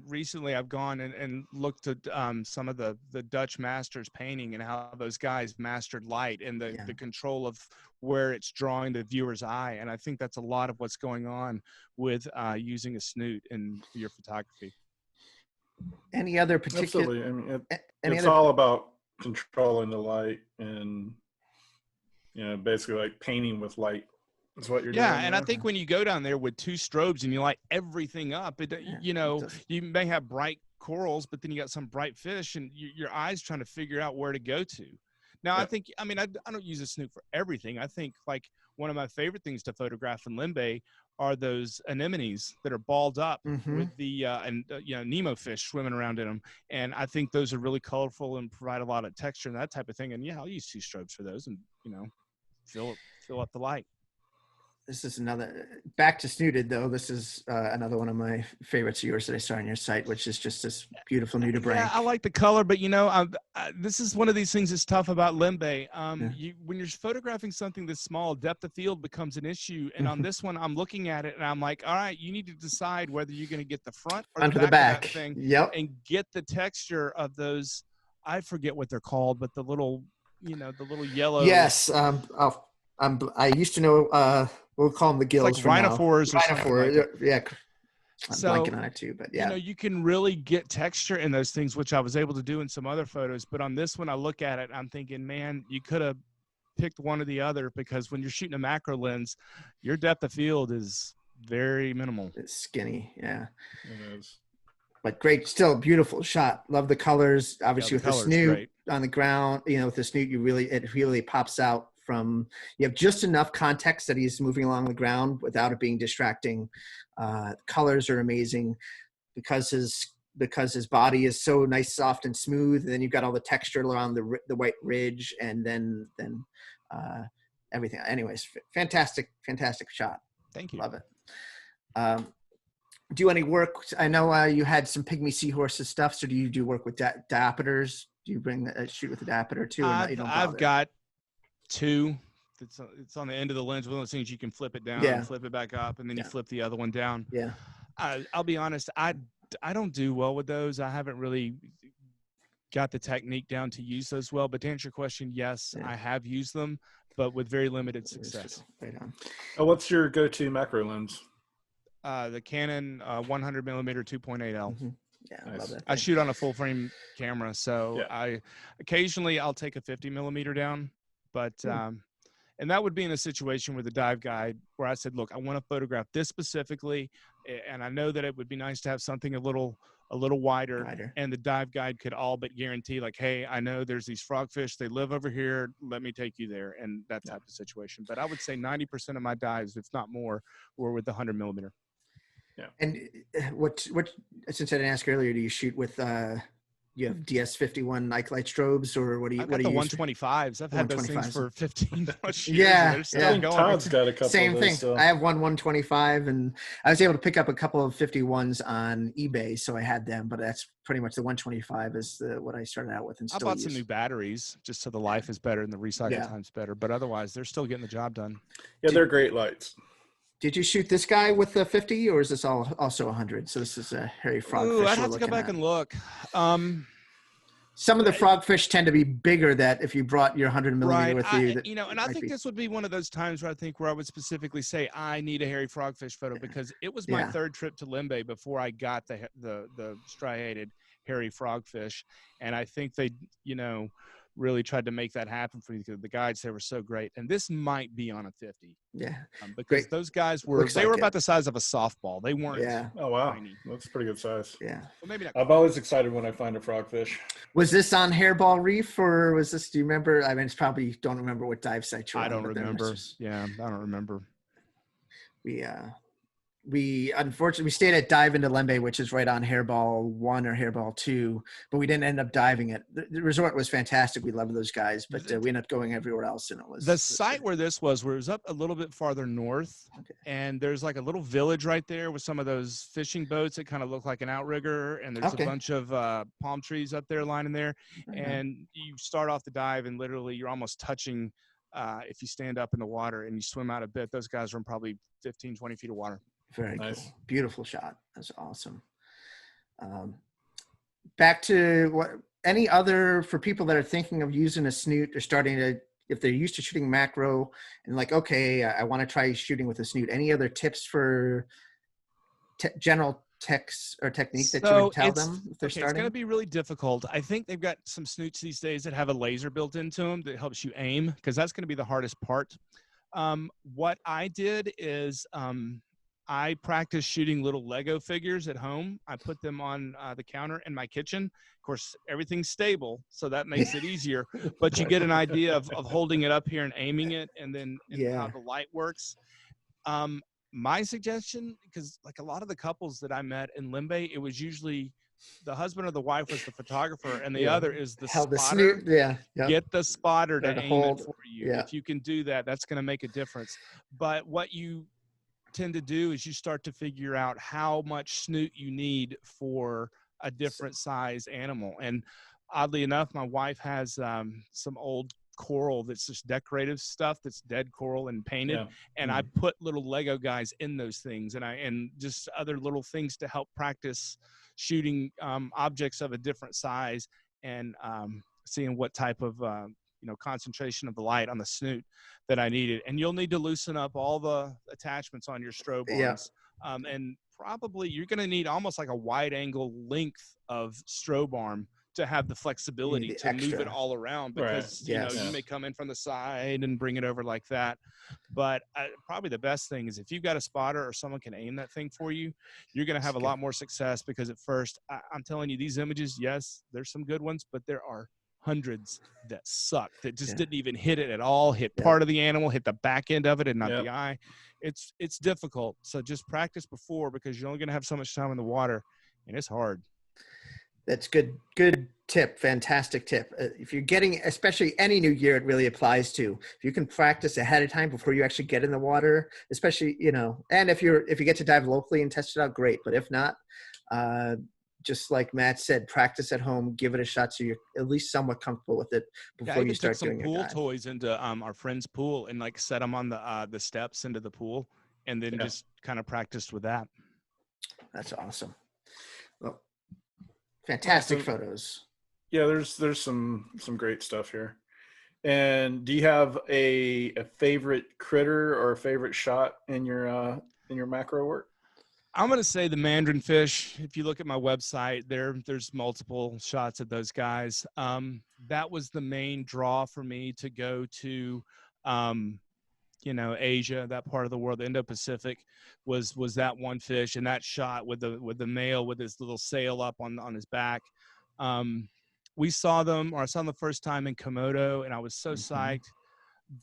recently I've gone and looked at some of the Dutch masters painting and how those guys mastered light and the control of where it's drawing the viewer's eye. And I think that's a lot of what's going on with using a snoot in your photography. Any other particular? Absolutely. I mean, it's all about controlling the light and basically like painting with light is what you're doing. And I think when you go down there with 2 strobes and you light everything up, you may have bright corals, but then you got some bright fish, and your eyes trying to figure out where to go to. Now, I don't use a snoot for everything. I think like one of my favorite things to photograph in Lembe are those anemones that are balled up with the Nemo fish swimming around in them. And I think those are really colorful and provide a lot of texture and that type of thing. And I'll use 2 strobes for those, and fill up the light. This is another, back to snooted though. This is another one of my favorites of yours that I saw on your site, which is just this beautiful nudibranch. Yeah, I like the color, but this is one of these things that's tough about Lembe. When you're photographing something this small, depth of field becomes an issue. And on this one, I'm looking at it and I'm like, all right, you need to decide whether you're going to get the front or the back of that thing, and get the texture of those. I forget what they're called, but the little yellow. Yes, I used to know. We'll call them the gills. It's like rhinophores. Yeah. I'm blanking on it too, but you can really get texture in those things, which I was able to do in some other photos. But on this one, I look at it, I'm thinking, man, you could have picked one or the other, because when you're shooting a macro lens, your depth of field is very minimal. It's skinny. Yeah. It is. But great, still beautiful shot. Love the colors. Obviously, with the snoot on the ground, with the snoot, it really pops out. You have just enough context that he's moving along the ground without it being distracting. Colors are amazing because his body is so nice, soft, and smooth. And then you've got all the texture around the white ridge, and then everything. Anyways, fantastic shot. Thank you. Love it. Do any work? I know you had some pygmy seahorses stuff. So do you do work with diopters? Do you bring shoot with a diopter too? I've got 2. It's on the end of the lens. One of those things you can flip it down and flip it back up, and then you flip the other one down. Yeah. I'll be honest. I don't do well with those. I haven't really got the technique down to use those well. But to answer your question, yes, I have used them, but with very limited success. Right on. What's your go-to macro lens? The Canon 100mm 2.8L. Mm-hmm. Yeah, I love that. I shoot on a full frame camera, so I'll take a 50mm down. But And that would be in a situation where the dive guide, where I said, look, I want to photograph this specifically. And I know that it would be nice to have something a little wider. And the dive guide could all but guarantee, like, hey, I know there's these frogfish. They live over here. Let me take you there. And that type of situation. But I would say 90% of my dives, if not more, were with the 100 millimeter. Yeah. And what, since I didn't ask earlier, do you shoot with, you have DS51 Nike Light strobes, or what do you? I've got the 125s. I've had those things for 15 plus years. Yeah, they're still going. Todd's got a couple. Same of thing. those, so. I have one 125, and I was able to pick up a couple of 51s on eBay, so I had them. But that's pretty much the 125 is what I started out with. And I bought some new batteries just so the life is better and the recycle time's better. But otherwise, they're still getting the job done. Yeah, they're great lights. Did you shoot this guy with the 50, or is this also 100? So this is a hairy frogfish. Ooh, I'd have to go back and look. Some of the frogfish tend to be bigger. That if you brought your 100 millimeter with you, and I think this would be one of those times where I would specifically say I need a hairy frogfish photo because it was my third trip to Limbe before I got the striated hairy frogfish, and I think they really tried to make that happen for me because the guides, they were so great. And this might be on a 50. Yeah. Because those guys were about the size of a softball. They weren't. Yeah. Oh, wow. Tiny. That's a pretty good size. Yeah. Well, maybe not. I'm always excited when I find a frogfish. Was this on Hairball Reef, or was this, do you remember? I mean, it's probably, don't remember what dive site you're on. I don't remember. Yeah. I don't remember. We unfortunately stayed at Dive into Lembe, which is right on Hairball 1 or Hairball 2, but we didn't end up diving it. The resort was fantastic. We loved those guys, but we ended up going everywhere else, and it was the site where this was, where it was up a little bit farther north, and there's like a little village right there with some of those fishing boats that kind of look like an outrigger, and there's a bunch of palm trees up there lining there, and you start off the dive, and literally you're almost touching. If you stand up in the water and you swim out a bit, those guys are in probably 15, 20 feet of water. Very nice. Cool. Beautiful shot. That's awesome. Back to any other, for people that are thinking of using a snoot or starting to, if they're used to shooting macro and like, okay, I want to try shooting with a snoot, any other tips for general techs or techniques that you would tell them if they're starting? It's going to be really difficult. I think they've got some snoots these days that have a laser built into them that helps you aim, because that's going to be the hardest part. What I did is, I practice shooting little Lego figures at home. I put them on the counter in my kitchen. Of course, everything's stable, so that makes it easier. But you get an idea of holding it up here and aiming it, and then how the light works. My suggestion, because like a lot of the couples that I met in Limbe, it was usually the husband or the wife was the photographer, and the other is the spotter. Get the spotter to aim it for you. If you can do that, that's going to make a difference. But what you tend to do is you start to figure out how much snoot you need for a different size animal. And oddly enough, my wife has some old coral that's just decorative stuff that's dead coral and painted, and I put little Lego guys in those things, and just other little things to help practice shooting objects of a different size, and seeing what type of concentration of the light on the snoot that I needed. And you'll need to loosen up all the attachments on your strobe arms. And probably you're going to need almost like a wide angle length of strobe arm to have the flexibility to move it all around, because you may come in from the side and bring it over like that. But probably the best thing is if you've got a spotter or someone can aim that thing for you, you're going to have a lot more success, because at first, I'm telling you, these images, yes, there's some good ones, but there are hundreds that suck, that just didn't even hit it at all, hit part of the animal, hit the back end of it and not the eye. It's difficult. So just practice before, because you're only going to have so much time in the water, and it's hard. That's good tip. Fantastic tip. If you're getting, especially any new gear, it really applies to. If you can practice ahead of time before you actually get in the water, especially, and if you get to dive locally and test it out, great. But if not, just like Matt said, practice at home, give it a shot so you're at least somewhat comfortable with it before you start doing your dive. I took some pool toys into our friend's pool and like set them on the steps into the pool, and then just kind of practiced with that. That's awesome. Well, fantastic photos. Yeah, there's some great stuff here. And do you have a favorite critter or a favorite shot in your macro work? I'm going to say the mandarin fish. If you look at my website, there's multiple shots of those guys. That was the main draw for me to go to Asia, that part of the world, the Indo-Pacific was that one fish, and that shot with the male with his little sail up on his back. We saw them, or I saw them the first time in Komodo, and I was so psyched.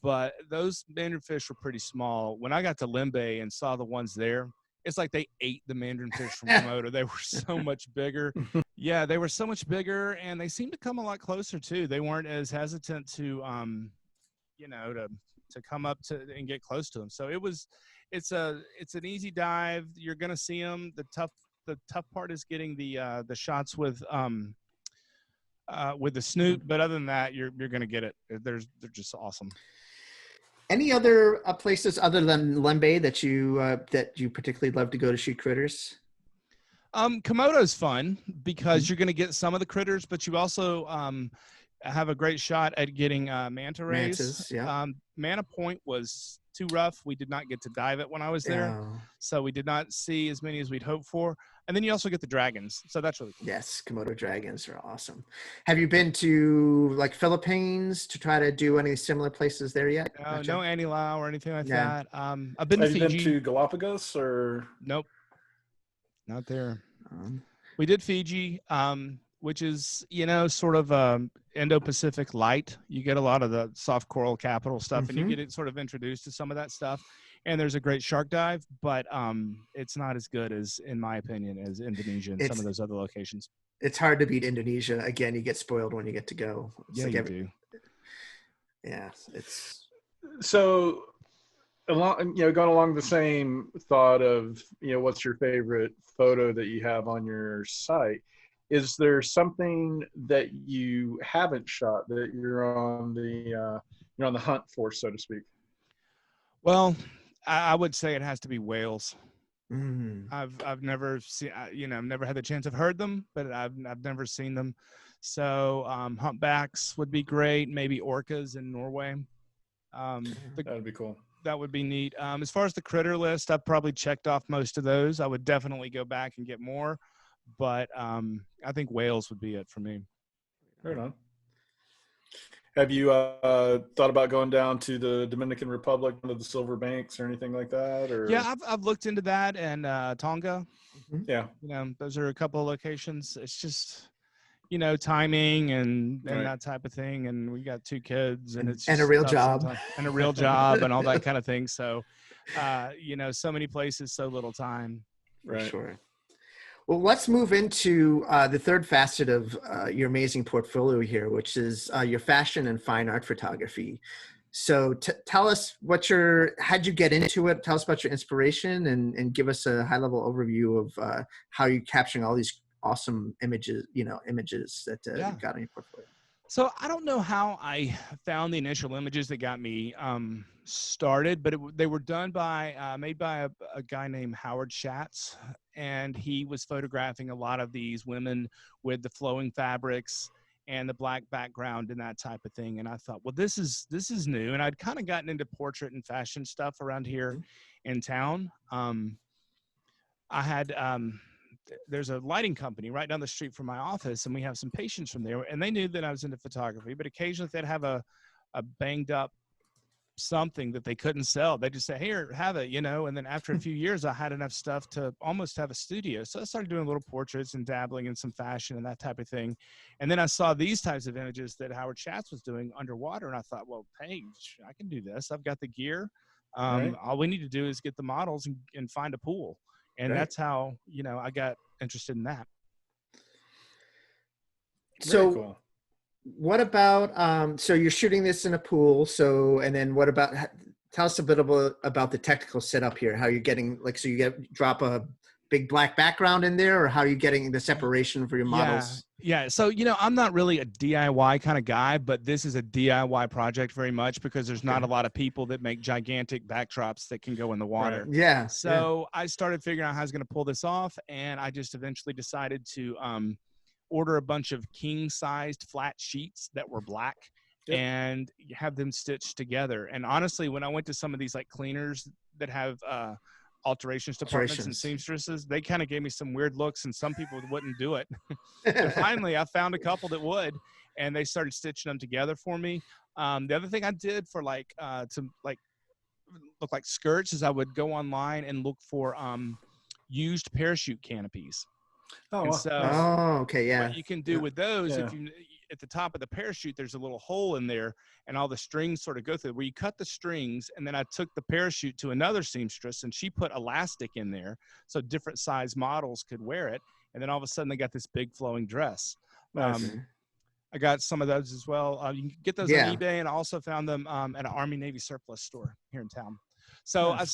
But those mandarin fish were pretty small. When I got to Limbe and saw the ones there, it's like they ate the mandarin fish from Komodo. They were so much bigger. Yeah, they were so much bigger, and they seemed to come a lot closer too. They weren't as hesitant to come up to and get close to them. So it's an easy dive. You're gonna see them. The tough part is getting the shots with the snoot, but other than that, you're gonna get it. They're just awesome. Any other places other than Lembe that you particularly love to go to shoot critters? Komodo's fun because you're going to get some of the critters, but you also have a great shot at getting manta rays. Mantas, yeah. Mana Point was too rough. We did not get to dive it when I was there, so we did not see as many as we'd hoped for. And then you also get the dragons, so that's really cool. Yes, Komodo dragons are awesome. Have you been to like Philippines to try to do any similar places there yet? No Anilao or anything like that. I've been to Fiji. Have you been to Galapagos or? Nope, not there. We did Fiji, which is sort of Indo-Pacific light. You get a lot of the soft coral capital stuff, and you get it sort of introduced to some of that stuff. And there's a great shark dive, but it's not as good as, in my opinion, as Indonesia and some of those other locations. It's hard to beat Indonesia. Again, you get spoiled when you get to go. It's you do. Yeah, it's so going along the same thought of what's your favorite photo that you have on your site. Is there something that you haven't shot that you're on the hunt for, so to speak? Well, I would say it has to be whales. I've never seen, I've never had the chance. I've heard them, but I've never seen them. So humpbacks would be great. Maybe orcas in Norway. That would be cool. That would be neat. As far as the critter list, I've probably checked off most of those. I would definitely go back and get more, but I think whales would be it for me. Right on. Have you thought about going down to the Dominican Republic, to the Silver Banks or anything like that? Or yeah, I've looked into that, and Tonga. Yeah, those are a couple of locations. It's just timing and that type of thing. And we got 2 kids, and it's just a real job, and a real job, and all that kind of thing. So, so many places, so little time. For sure. Well, let's move into the third facet of your amazing portfolio here, which is your fashion and fine art photography. So tell us how'd you get into it? Tell us about your inspiration and give us a high level overview of how you're capturing all these awesome images that you got in your portfolio. So I don't know how I found the initial images that got me started, but they were done made by a guy named Howard Schatz, and he was photographing a lot of these women with the flowing fabrics and the black background and that type of thing. And I thought, well, this is new. And I'd kind of gotten into portrait and fashion stuff around here in town. I had there's a lighting company right down the street from my office, and we have some patients from there, and they knew that I was into photography, but occasionally they'd have a banged up something that they couldn't sell. They just say, here, have it, and then after a few years, I had enough stuff to almost have a studio. So I started doing little portraits and dabbling in some fashion and that type of thing. And then I saw these types of images that Howard Schatz was doing underwater. And I thought, well, hey, I can do this. I've got the gear. All we need to do is get the models and find a pool. And that's how, I got interested in that. So cool. What about, so you're shooting this in a pool. And then what about, tell us a bit about the technical setup here, how you're getting, so you drop a big black background in there, or how are you getting the separation for your models? Yeah. So, I'm not really a DIY kind of guy, but this is a DIY project very much because there's not a lot of people that make gigantic backdrops that can go in the water. Right. Yeah. So I started figuring out how I was going to pull this off. And I just eventually decided to, order a bunch of king-sized flat sheets that were black and have them stitched together. And honestly, when I went to some of these cleaners that have alterations departments and seamstresses, they kind of gave me some weird looks, and some people wouldn't do it. And finally, I found a couple that would, and they started stitching them together for me. The other thing I did for to look like skirts is I would go online and look for used parachute canopies. Oh, And wow. so Oh, okay, yeah. what you can do with those, if you at the top of the parachute, there's a little hole in there, and all the strings sort of go through where you cut the strings. And then I took the parachute to another seamstress, and she put elastic in there so different size models could wear it. And then all of a sudden, they got this big flowing dress. Nice. I got some of those as well. You can get those on eBay, and I also found them at an Army Navy surplus store here in town. So I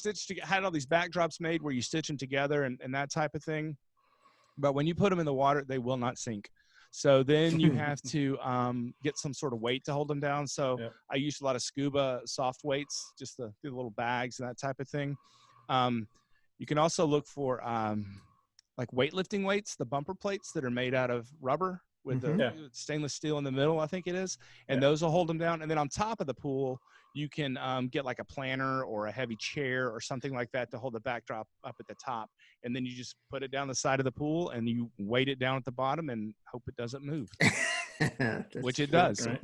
had all these backdrops made where you stitch them together and that type of thing. But when you put them in the water, they will not sink. So then you have to get some sort of weight to hold them down. So I used a lot of scuba soft weights, just the little bags and that type of thing. You can also look for like weightlifting weights, the bumper plates that are made out of rubber with the stainless steel in the middle, I think it is. And those will hold them down. And then on top of the pool, you can get like a planter or a heavy chair or something like that to hold the backdrop up at the top. And then you just put it down the side of the pool and you weight it down at the bottom and hope it doesn't move, which it does. Right.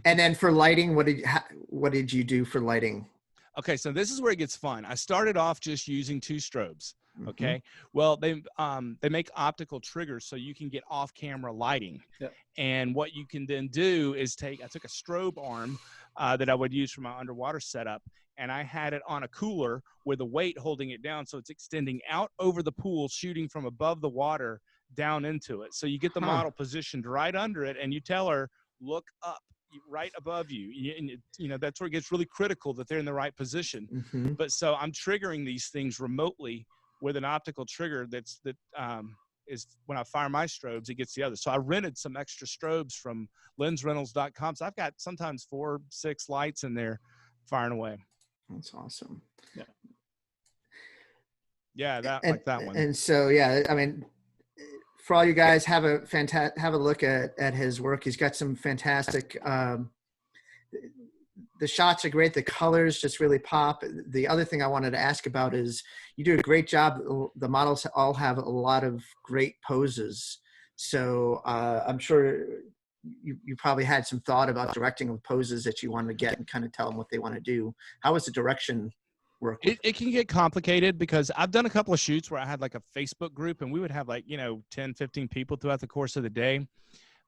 And then for lighting, what did you do for lighting? Okay, so this is where it gets fun. I started off just using 2 strobes. Okay. Well, they make optical triggers so you can get off-camera lighting. And what you can then do is I took a strobe arm that I would use for my underwater setup, and I had it on a cooler with a weight holding it down, so it's extending out over the pool, shooting from above the water down into it. So you get the model positioned right under it, and you tell her, look up. Right above you, you know, that's where it gets really critical that they're in the right position. But so I'm triggering these things remotely with an optical trigger that is when I fire my strobes, it gets the other. So I rented some extra strobes from lensrentals.com. So I've got sometimes 4, 6 lights in there firing away. That's awesome. Yeah, like that one. And so, I mean, for all you guys, have a look at his work. He's got some fantastic. The shots are great. The colors just really pop. The other thing I wanted to ask about is you do a great job. The models all have a lot of great poses. So I'm sure you probably had some thought about directing of poses that you want to get and kind of tell them what they want to do. How was the direction work? It can get complicated because I've done a couple of shoots where I had like a Facebook group and we would have like, 10, 15 people throughout the course of the day.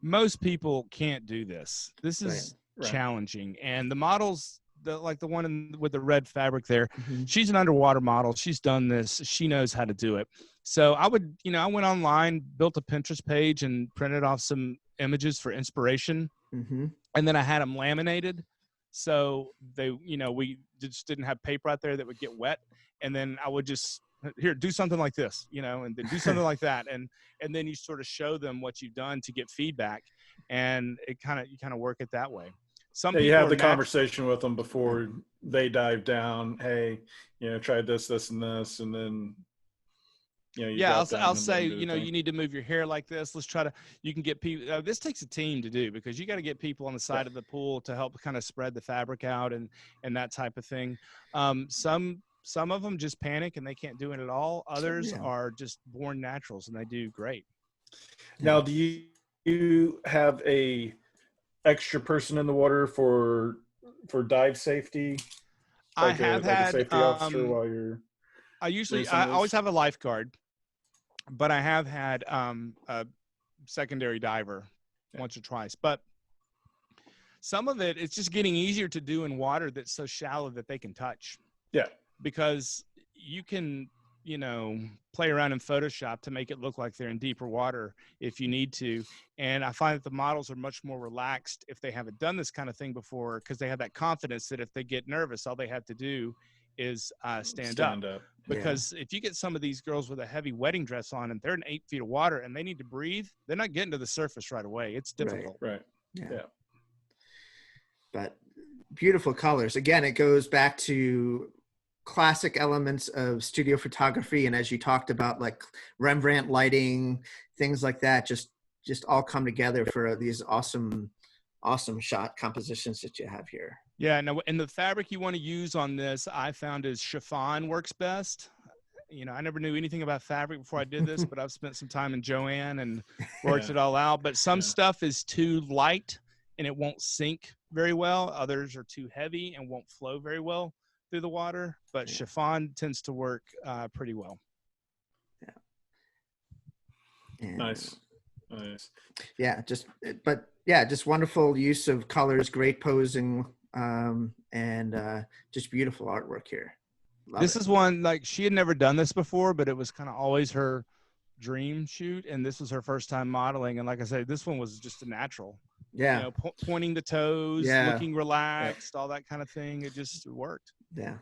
Most people can't do this. This is challenging. And the models, like the one with the red fabric there, she's an underwater model. She's done this. She knows how to do it. So I would, I went online, built a Pinterest page and printed off some images for inspiration. And then I had them laminated. So they, we just didn't have paper out there that would get wet. And then I would just, here, do something like this, and then do something like that. And then you sort of show them what you've done to get feedback. And you kind of work it that way. Some people you have the conversation with them before they dive down. Hey, try this, and this, and then, I'll say, you need to move your hair like this. Let's try to, you can get people, this takes a team to do because you got to get people on the side of the pool to help kind of spread the fabric out and that type of thing. Some of them just panic and they can't do it at all. Others are just born naturals and they do great. Now, do you have a extra person in the water for dive safety? I have had a safety officer while you're. I always have a lifeguard, but I have had a secondary diver once or twice. But some of it's just getting easier to do in water that's so shallow that they can touch. Yeah. Because you can, play around in Photoshop to make it look like they're in deeper water if you need to. And I find that the models are much more relaxed if they haven't done this kind of thing before because they have that confidence that if they get nervous, all they have to do is stand up. Because if you get some of these girls with a heavy wedding dress on and they're in 8 feet of water and they need to breathe, they're not getting to the surface right away. It's difficult. Right. Yeah. But beautiful colors. Again, it goes back to classic elements of studio photography. And as you talked about, like Rembrandt lighting, things like that, just all come together for these awesome shot compositions that you have here. Yeah. And the fabric you want to use on this, I found is chiffon works best. I never knew anything about fabric before I did this, but I've spent some time in Joanne and worked it all out. But some stuff is too light and it won't sink very well. Others are too heavy and won't flow very well through the water, but chiffon tends to work pretty well. And, Nice. Just wonderful use of colors, great posing, and just beautiful artwork here. This is one, like, she had never done this before, but it was kind of always her dream shoot, and this was her first time modeling. And like I said, this one was just a natural. Yeah. You know, pointing the toes, looking relaxed, all that kind of thing. It just worked. Yeah.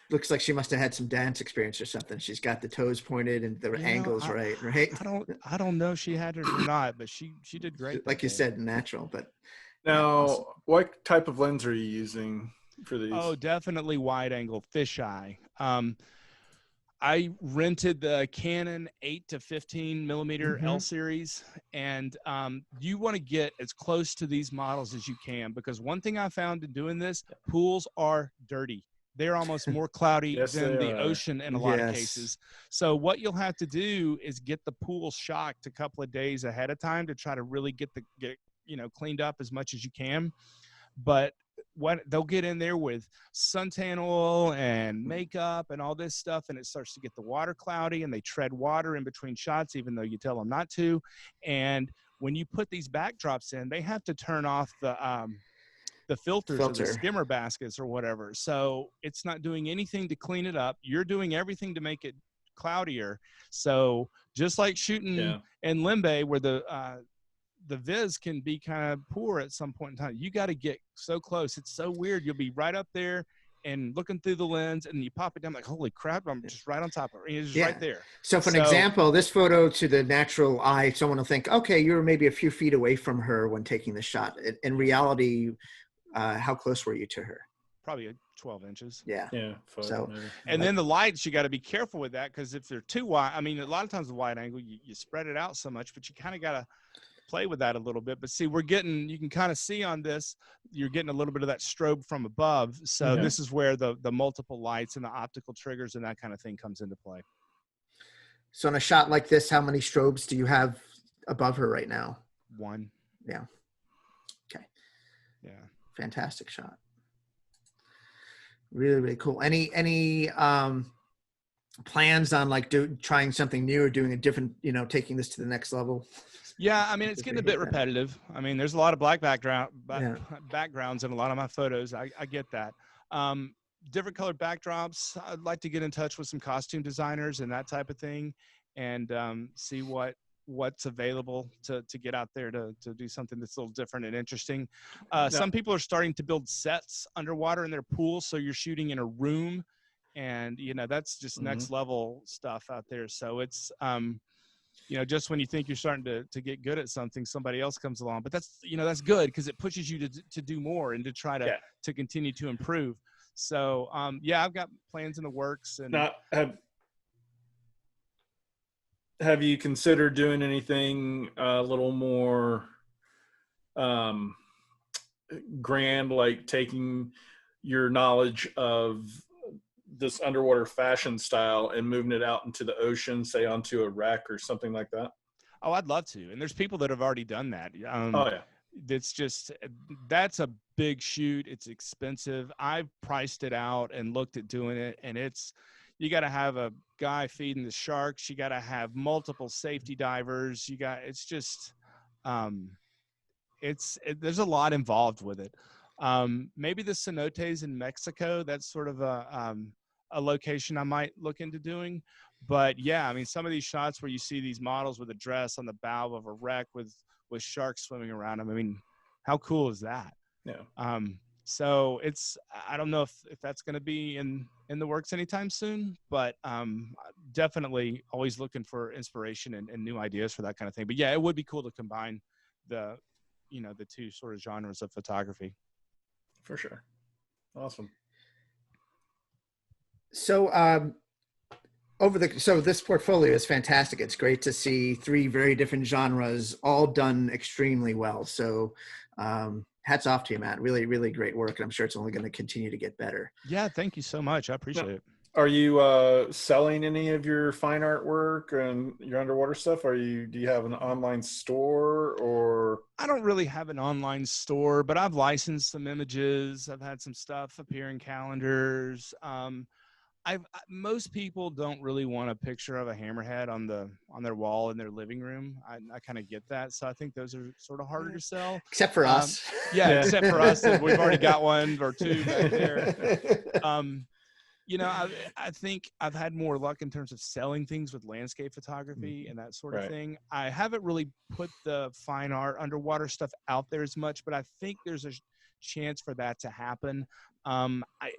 Looks like she must have had some dance experience or something. She's got the toes pointed and the angles right? I don't know if she had it or not, but she did great. Like you said, natural. But now, awesome. What type of lens are you using for these? Oh, definitely wide angle fisheye. I rented the Canon 8 to 15 millimeter L series, and you want to get as close to these models as you can, because one thing I found in doing this, pools are dirty. They're almost more cloudy than the ocean in a lot of cases. So what you'll have to do is get the pool shocked a couple of days ahead of time to try to really get cleaned up as much as you can. But what they'll get in there with suntan oil and makeup and all this stuff, and it starts to get the water cloudy, and they tread water in between shots, even though you tell them not to. And when you put these backdrops in, they have to turn off the filters or the skimmer baskets or whatever. So it's not doing anything to clean it up. You're doing everything to make it cloudier. So just like shooting in Limbe, where the viz can be kind of poor at some point in time, you got to get so close. It's so weird. You'll be right up there and looking through the lens, and you pop it down like, holy crap, I'm just right on top of it. It's just right there. So for an example, this photo, to the natural eye, someone will think, okay, you're maybe a few feet away from her when taking the shot. In reality, how close were you to her? Probably 12 inches. Yeah. So, and then the lights, you got to be careful with that, because if they're too wide, I mean, a lot of times the wide angle, you spread it out so much, but you kind of got to play with that a little bit. But see, you can kind of see on this, you're getting a little bit of that strobe from above. So this is where the multiple lights and the optical triggers and that kind of thing comes into play. So in a shot like this, how many strobes do you have above her right now? One. Yeah. Okay. Yeah. Fantastic shot. Really, really cool. Any plans on like trying something new or doing a different, taking this to the next level? Yeah, I mean, it's getting a bit repetitive. I mean, there's a lot of black backgrounds in a lot of my photos. I get that. Different colored backdrops. I'd like to get in touch with some costume designers and that type of thing, and see what's available to get out there to do something that's a little different and interesting. Some people are starting to build sets underwater in their pools, so you're shooting in a room, and that's just next level stuff out there. So it's just when you think you're starting to get good at something, somebody else comes along. But that's that's good, because it pushes you to do more and to try to continue to improve. So I've got plans in the works. And now, have you considered doing anything a little more grand, like taking your knowledge of this underwater fashion style and moving it out into the ocean, say onto a wreck or something like that? Oh, I'd love to. And there's people that have already done that. That's a big shoot. It's expensive. I've priced it out and looked at doing it, and you got to have a guy feeding the sharks. You got to have multiple safety divers. There's a lot involved with it. Maybe the cenotes in Mexico, that's sort of a location I might look into doing. But I mean, some of these shots where you see these models with a dress on the bow of a wreck with sharks swimming around them, I mean, how cool is that? Yeah. So I don't know if that's going to be in the works anytime soon, but definitely always looking for inspiration and new ideas for that kind of thing. But it would be cool to combine the two sort of genres of photography. For sure. Awesome. So this portfolio is fantastic. It's great to see 3 very different genres all done extremely well. So hats off to you, Matt. Really, really great work. And I'm sure it's only going to continue to get better. Yeah. Thank you so much. I appreciate it. Are you selling any of your fine artwork and your underwater stuff? Do you have an online store, or? I don't really have an online store, but I've licensed some images. I've had some stuff appear in calendars. Most people don't really want a picture of a hammerhead on their wall in their living room. I kind of get that, so I think those are sort of harder to sell. Except for us. Yeah, except for us, that we've already got one or two back there. I think I've had more luck in terms of selling things with landscape photography and that sort of thing. I haven't really put the fine art underwater stuff out there as much, but I think there's a chance for that to happen.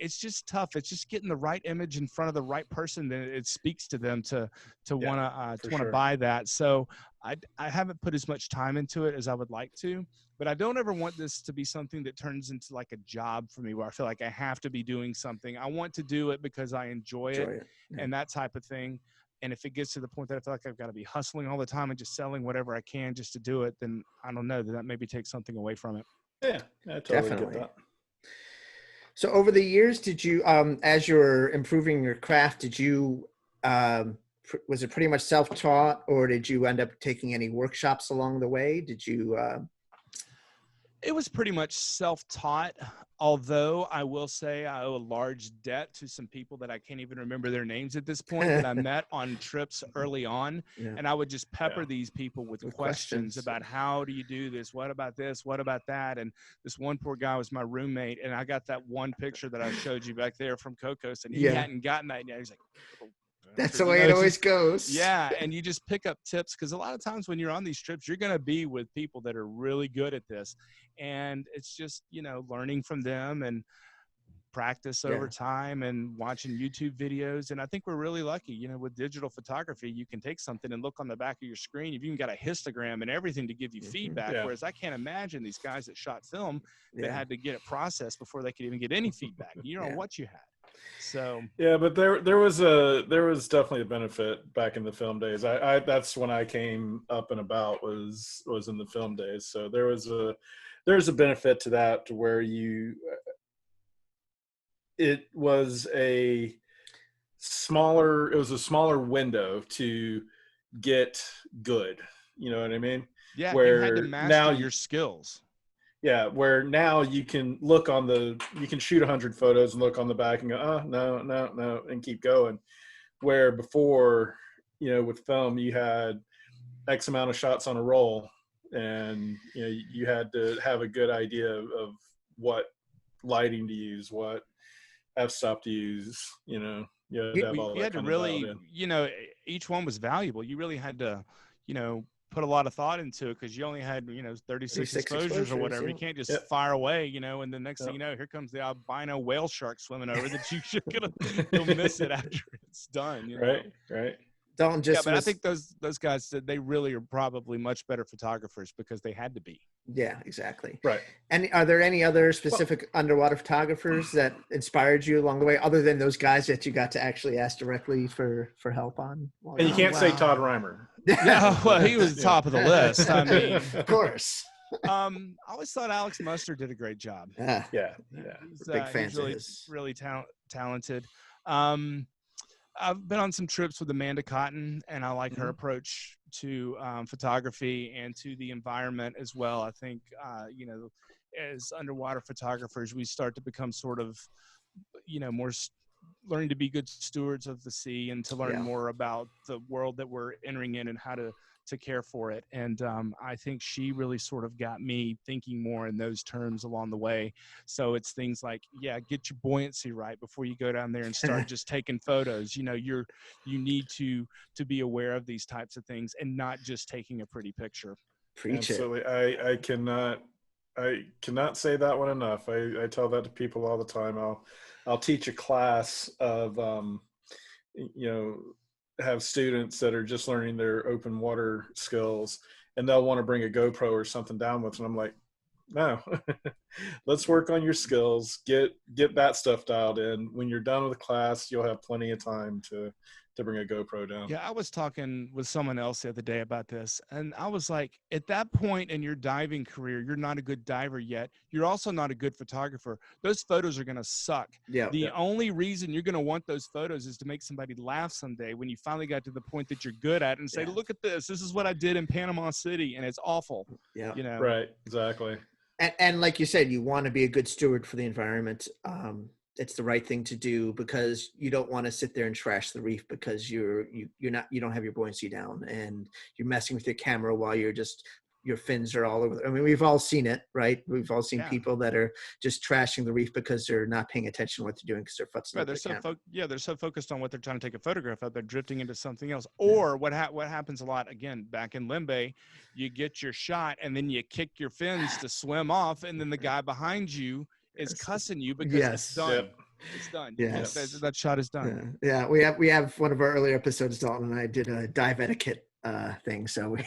It's just tough. It's just getting the right image in front of the right person that it speaks to them to want to buy that. So I haven't put as much time into it as I would like to, but I don't ever want this to be something that turns into like a job for me where I feel like I have to be doing something. I want to do it because I enjoy it. And that type of thing. And if it gets to the point that I feel like I've got to be hustling all the time and just selling whatever I can just to do it, then I don't know, that maybe takes something away from it. Yeah, I totally get that. So over the years, did you, as you're improving your craft, did you, was it pretty much self-taught, or did you end up taking any workshops along the way? Did you? It was pretty much self-taught, although I will say I owe a large debt to some people that I can't even remember their names at this point that I met on trips early on. Yeah. And I would just pepper these people with questions about how do you do this? What about this? What about that? And this one poor guy was my roommate, and I got that one picture that I showed you back there from Cocos, and he hadn't gotten that yet. He's like, that's the way it always goes. Yeah. And you just pick up tips, because a lot of times when you're on these trips, you're going to be with people that are really good at this. And it's just, learning from them and practice over time and watching YouTube videos. And I think we're really lucky, with digital photography, you can take something and look on the back of your screen. You've even got a histogram and everything to give you feedback. Whereas I can't imagine these guys that shot film that had to get it processed before they could even get any feedback. You know what you had. So but there was definitely a benefit back in the film days. I that's when I came up and about was in the film days. So there's a benefit to that, to where it was a smaller window to get good. You know what I mean? Yeah, where you had to master your skills. Yeah, where now you can shoot 100 photos and look on the back and go, oh, no, and keep going. Where before, with film, you had X amount of shots on a roll, and you had to have a good idea of what lighting to use, what f-stop to use. You had to really, each one was valuable. You really had to, put a lot of thought into it, because you only had 36 exposures or whatever. You can't just fire away, and the next thing you know, here comes the albino whale shark swimming over that you'll miss it after it's done. Right. Don't just but I think those guys said they really are probably much better photographers because they had to be. Yeah, exactly. Right. And are there any other specific underwater photographers that inspired you along the way, other than those guys that you got to actually ask directly for help on? And you can't say Todd Reimer. Yeah, well, he was top of the list. I mean, of course. I always thought Alex Mustard did a great job. Yeah. He's, big fans really, of his. Really talented. I've been on some trips with Amanda Cotton, and I like her approach to photography and to the environment as well. I think, as underwater photographers, we start to become sort of, more learning to be good stewards of the sea, and to learn more about the world that we're entering in and how to care for it. And I think she really sort of got me thinking more in those terms along the way. So it's things like, get your buoyancy right before you go down there and start just taking photos. You need to be aware of these types of things and not just taking a pretty picture. Preach Absolutely. I cannot say that one enough. I tell that to people all the time. I'll teach a class of have students that are just learning their open water skills, and they'll want to bring a GoPro or something down with, and I'm like, no, let's work on your skills, get that stuff dialed in. When you're done with the class, you'll have plenty of time to to bring a GoPro down. Yeah, I was talking with someone else the other day about this, and I was like, at that point in your diving career, you're not a good diver yet. You're also not a good photographer. Those photos are going to suck. Yeah. The only reason you're going to want those photos is to make somebody laugh someday when you finally got to the point that you're good at and say, look at this. This is what I did in Panama City, and it's awful. Yeah. You know? Right. Exactly. And like you said, you want to be a good steward for the environment. It's the right thing to do because you don't want to sit there and trash the reef because you don't have your buoyancy down and you're messing with your camera while your fins are all over. I mean, we've all seen it, right? We've all seen people that are just trashing the reef because they're not paying attention to what they're doing because they're futzing. Right, they're so focused on what they're trying to take a photograph of, they're drifting into something else. Or what happens a lot, again, back in Limbe, you get your shot and then you kick your fins to swim off, and then the guy behind you is cussing you because it's done. Yep. It's done. Yes. That shot is done. Yeah. We have one of our earlier episodes, Dalton and I did a dive etiquette thing. So we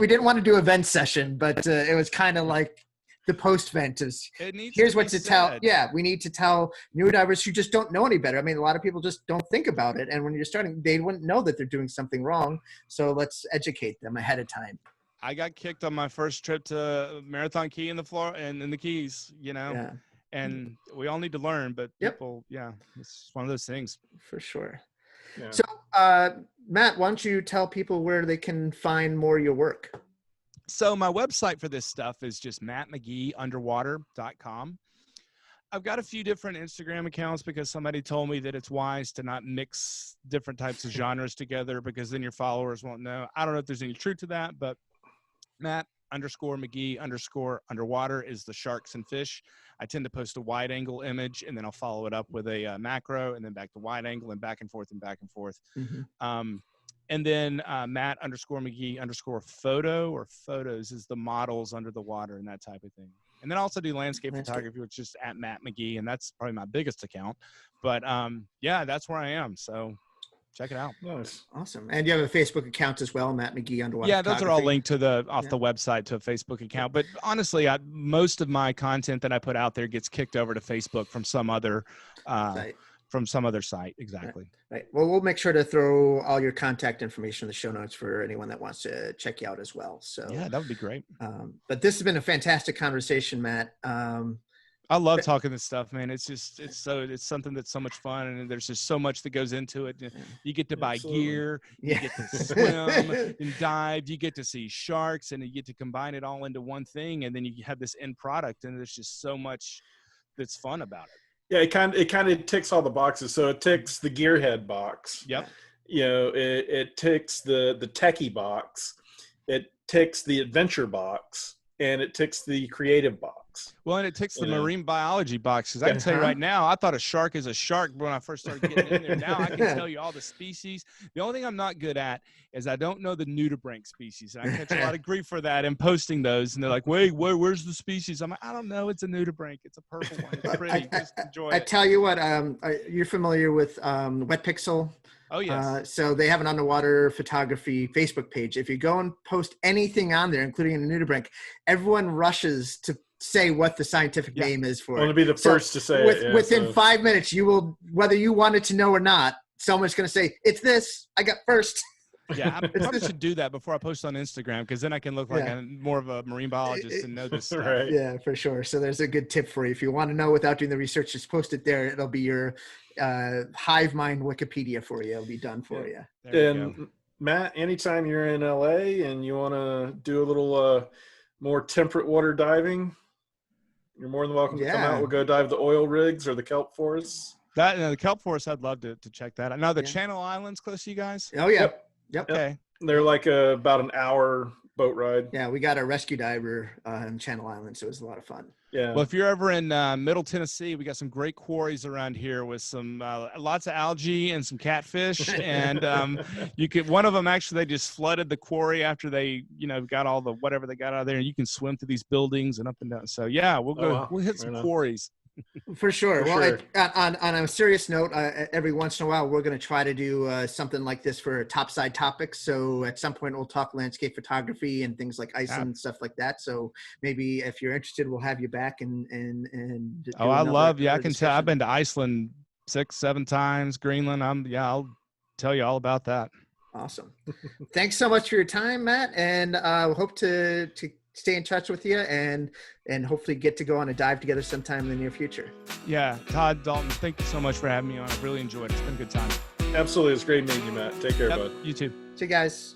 didn't want to do a vent session, but it was kind of like the post vent is here's what to tell. Yeah. We need to tell new divers who just don't know any better. I mean, a lot of people just don't think about it. And when you're starting, they wouldn't know that they're doing something wrong. So let's educate them ahead of time. I got kicked on my first trip to Marathon Key in the Keys, and we all need to learn, but people, it's one of those things. For sure. Yeah. So, Matt, why don't you tell people where they can find more of your work? So my website for this stuff is just mattmcgeeunderwater.com. I've got a few different Instagram accounts because somebody told me that it's wise to not mix different types of genres together because then your followers won't know. I don't know if there's any truth to that, but Matt_McGee_underwater is the sharks and fish. I tend to post a wide angle image and then I'll follow it up with a macro and then back to wide angle and back and forth and back and forth. Mm-hmm. And then Matt_McGee_photo or photos is the models under the water and that type of thing. And then I also do landscape photography, which is at Matt McGee, and that's probably my biggest account. But that's where I am. So check it out. Nice. Awesome. And you have a Facebook account as well, Matt McGee Underwater. Yeah, those are all linked to the website to a Facebook account. But honestly, most of my content that I put out there gets kicked over to Facebook from some other site. Exactly. Right. Well, we'll make sure to throw all your contact information in the show notes for anyone that wants to check you out as well. So yeah, that would be great. But this has been a fantastic conversation, Matt. I love talking this stuff, man. It's something that's so much fun, and there's just so much that goes into it. You get to buy gear, you get to swim and dive, you get to see sharks, and you get to combine it all into one thing, and then you have this end product, and there's just so much that's fun about it. Yeah, it kind of ticks all the boxes. So it ticks the gearhead box. Yep. It ticks the techie box. It ticks the adventure box, and it ticks the creative box. Well, and it ticks the marine biology box, because I can tell you right now, I thought a shark is a shark when I first started getting in there. Now I can tell you all the species. The only thing I'm not good at is I don't know the nudibranch species. And I catch a lot of grief for that in posting those. And they're like, wait, where's the species? I'm like, I don't know. It's a nudibranch. It's a purple one. It's pretty. Just enjoy it. I tell you what, you're familiar with Wet Pixel? Oh, yes. So they have an underwater photography Facebook page. If you go and post anything on there, including a nudibranch, everyone rushes to say what the scientific name is for it. I want to be the first to say it. Within 5 minutes, you will, whether you wanted to know or not, someone's going to say, it's this. I got first. Yeah, I probably should do that before I post on Instagram, because then I can look like I'm more of a marine biologist and know this stuff. Right. Yeah, for sure. So there's a good tip for you. If you want to know without doing the research, just post it there. It'll be your hive mind Wikipedia for you. It'll be done for you. And Matt, anytime you're in LA and you want to do a little more temperate water diving, you're more than welcome to come out. We'll go dive the oil rigs or the kelp forests. The kelp forest, I'd love to check that out. Now, the Channel Islands close to you guys? Oh, yeah. Yep. Okay. They're like about an hour boat ride. Yeah, we got a rescue diver in Channel Islands, so it was a lot of fun. Yeah. Well, if you're ever in Middle Tennessee, we got some great quarries around here with some lots of algae and some catfish. And one of them actually, they just flooded the quarry after they, got all the whatever they got out of there, and you can swim through these buildings and up and down. So yeah, we'll go. We'll hit some quarries. For sure. On a serious note, every once in a while, we're going to try to do something like this for Topside Topics. So at some point, we'll talk landscape photography and things like Iceland and stuff like that. So maybe if you're interested, we'll have you back and I can tell. I've been to Iceland 6, 7 times. Greenland, I'll tell you all about that. Awesome. Thanks so much for your time, Matt, and hope to stay in touch with you and hopefully get to go on a dive together sometime in the near future. Yeah, Todd, Dalton, thank you so much for having me on. I really enjoyed it. It's been a good time. Absolutely. It's great meeting you, Matt. Take care, bud. You too. See you guys.